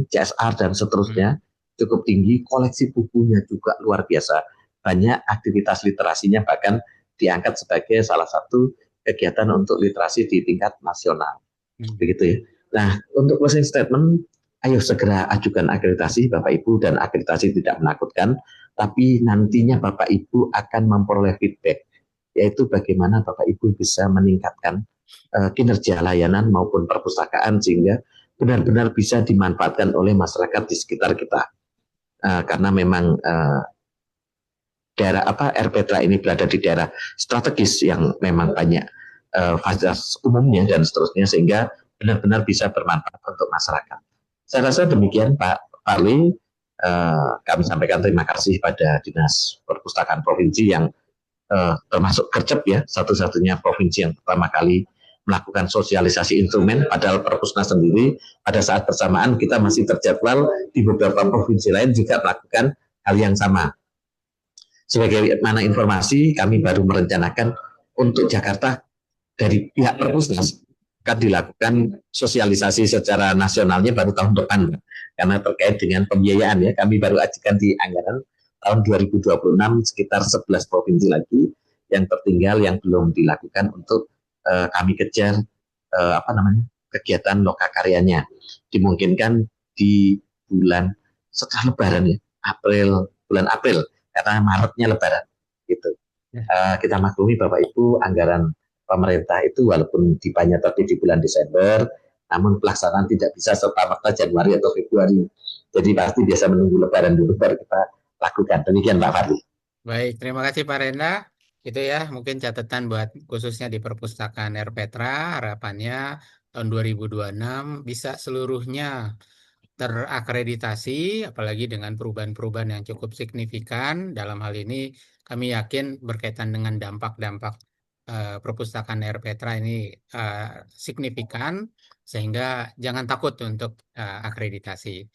[SPEAKER 10] CSR dan seterusnya, cukup tinggi. Koleksi bukunya juga luar biasa. Banyak aktivitas literasinya bahkan diangkat sebagai salah satu kegiatan untuk literasi di tingkat nasional. Begitu ya. Nah, untuk closing statement, ayo segera ajukan akreditasi Bapak Ibu, dan akreditasi tidak menakutkan, tapi nantinya Bapak Ibu akan memperoleh feedback, yaitu bagaimana Bapak Ibu bisa meningkatkan kinerja layanan maupun perpustakaan sehingga benar-benar bisa dimanfaatkan oleh masyarakat di sekitar kita. Karena memang daerah RPTRA ini berada di daerah strategis yang memang banyak fasilitas umumnya dan seterusnya, sehingga benar-benar bisa bermanfaat untuk masyarakat. Saya rasa demikian Pak Parli. Kami sampaikan terima kasih pada Dinas Perpustakaan Provinsi yang termasuk Gercep ya, satu-satunya provinsi yang pertama kali melakukan sosialisasi instrumen, padahal Perpusnas sendiri pada saat bersamaan kita masih terjadwal di beberapa provinsi lain juga melakukan hal yang sama. Sebagaimana informasi, kami baru merencanakan untuk Jakarta dari pihak Perpusnas akan dilakukan sosialisasi secara nasionalnya baru tahun depan, karena terkait dengan pembiayaan ya, kami baru ajukan di anggaran tahun 2026 sekitar 11 provinsi lagi yang tertinggal yang belum dilakukan untuk kami kejar kegiatan lokakaryanya. Dimungkinkan di bulan setelah Lebaran ya, bulan April, karena Maretnya Lebaran gitu. Kita maklumi Bapak Ibu, anggaran pemerintah itu walaupun dibanyak di bulan Desember, namun pelaksanaan tidak bisa serta-merta Januari atau Februari. Jadi pasti biasa menunggu Lebaran dulu baru kita lakukan. Demikian Pak Fadli.
[SPEAKER 4] Baik, terima kasih Pak Renda. Itu ya, mungkin catatan buat khususnya di Perpustakaan RPTRA, harapannya tahun 2026 bisa seluruhnya terakreditasi, apalagi dengan perubahan-perubahan yang cukup signifikan. Dalam hal ini kami yakin berkaitan dengan dampak-dampak perpustakaan RPTRA ini signifikan, sehingga jangan takut untuk akreditasi.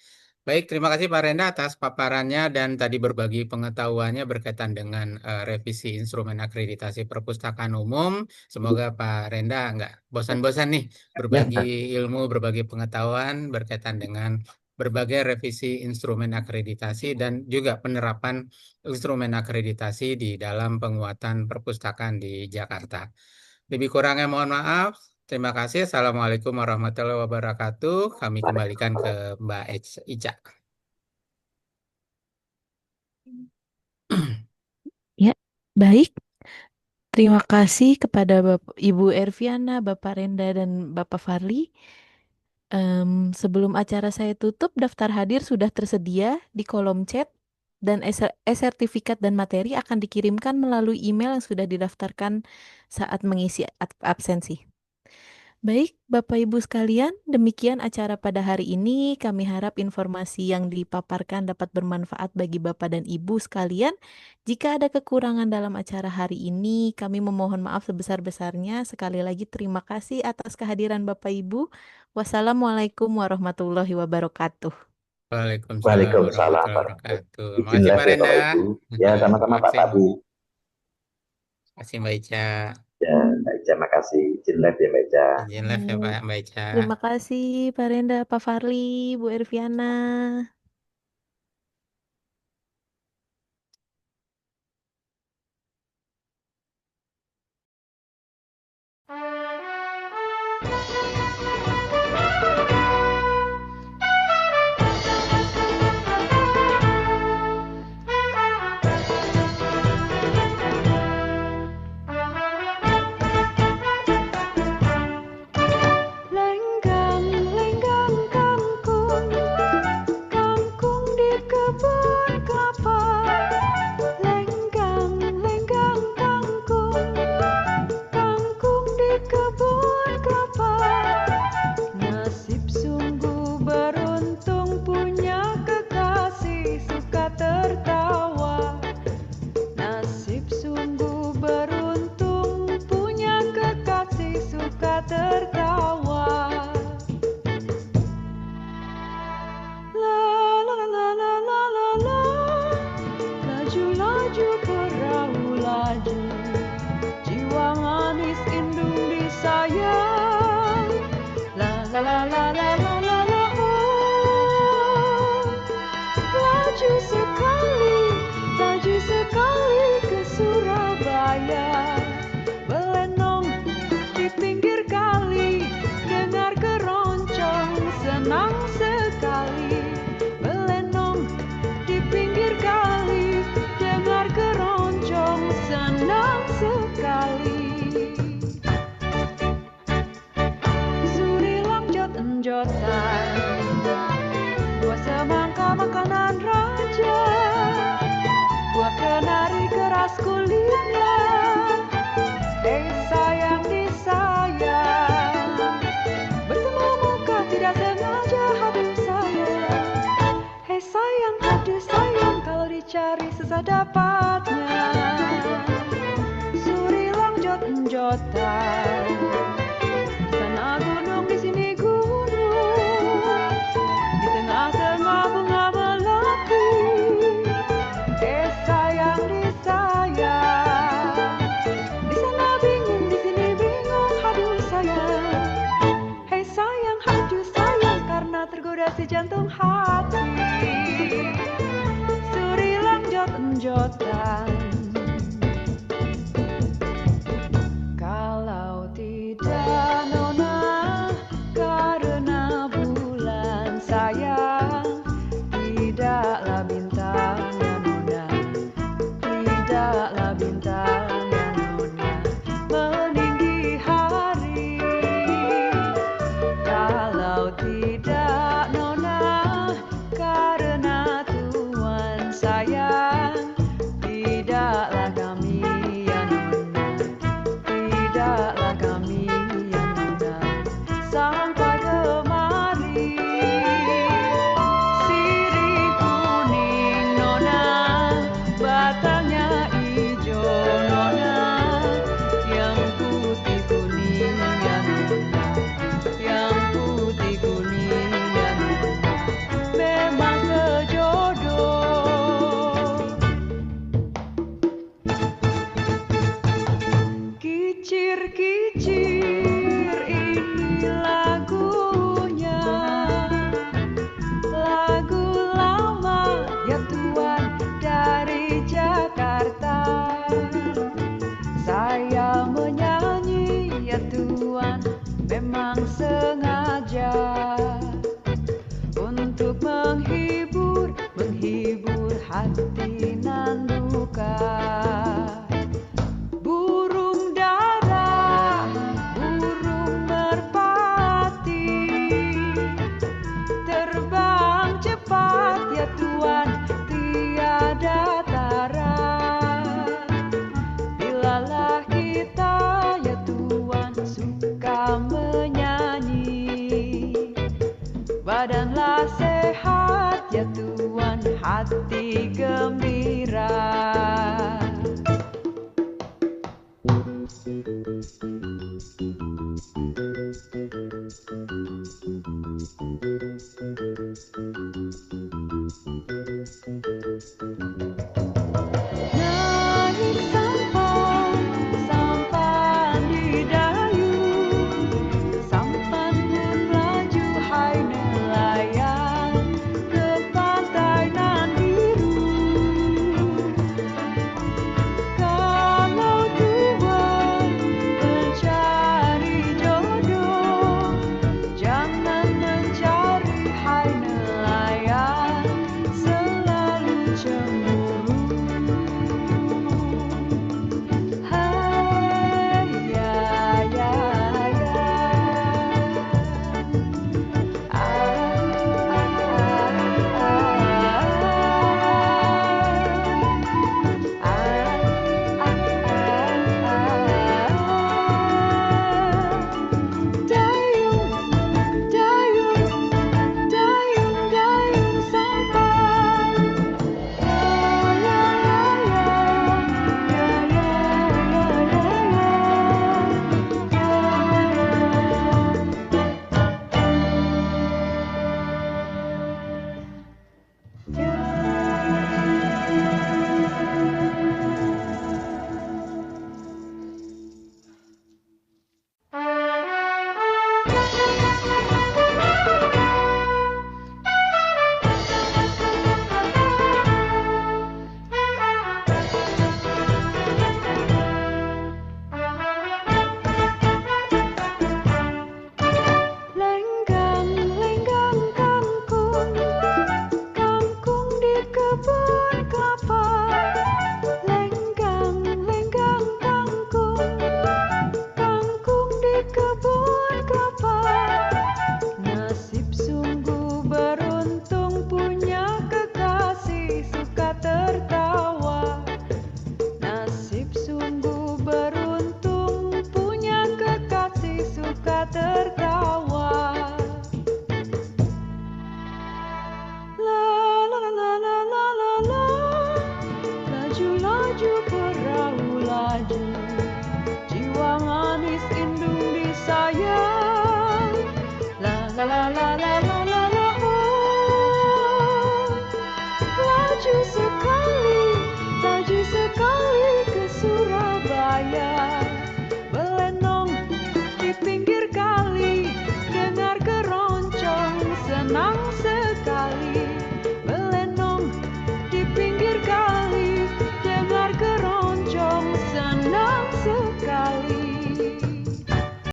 [SPEAKER 4] Baik, terima kasih Pak Renda atas paparannya dan tadi berbagi pengetahuannya berkaitan dengan revisi instrumen akreditasi perpustakaan umum. Semoga Pak Renda nggak bosan-bosan nih berbagi ilmu, berbagi pengetahuan berkaitan dengan berbagai revisi instrumen akreditasi dan juga penerapan instrumen akreditasi di dalam penguatan perpustakaan di Jakarta. Lebih kurangnya mohon maaf. Terima kasih. Assalamualaikum warahmatullahi wabarakatuh. Kami kembalikan ke Mbak Ica.
[SPEAKER 1] Ya, baik. Terima kasih kepada Ibu Erviana, Bapak Renda, dan Bapak Farli. Sebelum acara saya tutup, daftar hadir sudah tersedia di kolom chat dan e-sertifikat dan materi akan dikirimkan melalui email yang sudah didaftarkan saat mengisi absensi. Baik, Bapak Ibu sekalian, demikian acara pada hari ini. Kami harap informasi yang dipaparkan dapat bermanfaat bagi Bapak dan Ibu sekalian. Jika ada kekurangan dalam acara hari ini, kami memohon maaf sebesar-besarnya. Sekali lagi terima kasih atas kehadiran Bapak Ibu. Wassalamualaikum warahmatullahi wabarakatuh.
[SPEAKER 4] Waalaikumsalam warahmatullahi wabarakatuh.
[SPEAKER 10] Izin
[SPEAKER 4] Makasih Pak
[SPEAKER 10] live ya
[SPEAKER 4] Renda.
[SPEAKER 10] Bapak Ibu. Ya, sama-sama Pak Fadli.
[SPEAKER 4] Makasih Mbak Ica.
[SPEAKER 10] Ya, Mbak Ica, makasih. Izin live ya Mbak Ica.
[SPEAKER 4] Izin live ya Pak Mbak Ica.
[SPEAKER 1] Terima kasih Pak Renda, Pak Farli, Bu Erviana.
[SPEAKER 12] Lenggang kangkung, kangkung di kebun kelapa. Lenggang kangkung, kangkung di kebun kelapa. Nasib panas kulitnya. Hei sayang disayang, bertemu muka tidak sengaja, aduh sayang. Hei sayang, aduh sayang, kalau dicari susah dapatnya. Suri longjot enjotan, sana gunung di sini gunung, di tengah-tengah bunga melati. Sayang disayang, di sana bingung, di sini bingung, aduh sayang. Hei sayang, aduh sayang, karena tergoda si jantung hati.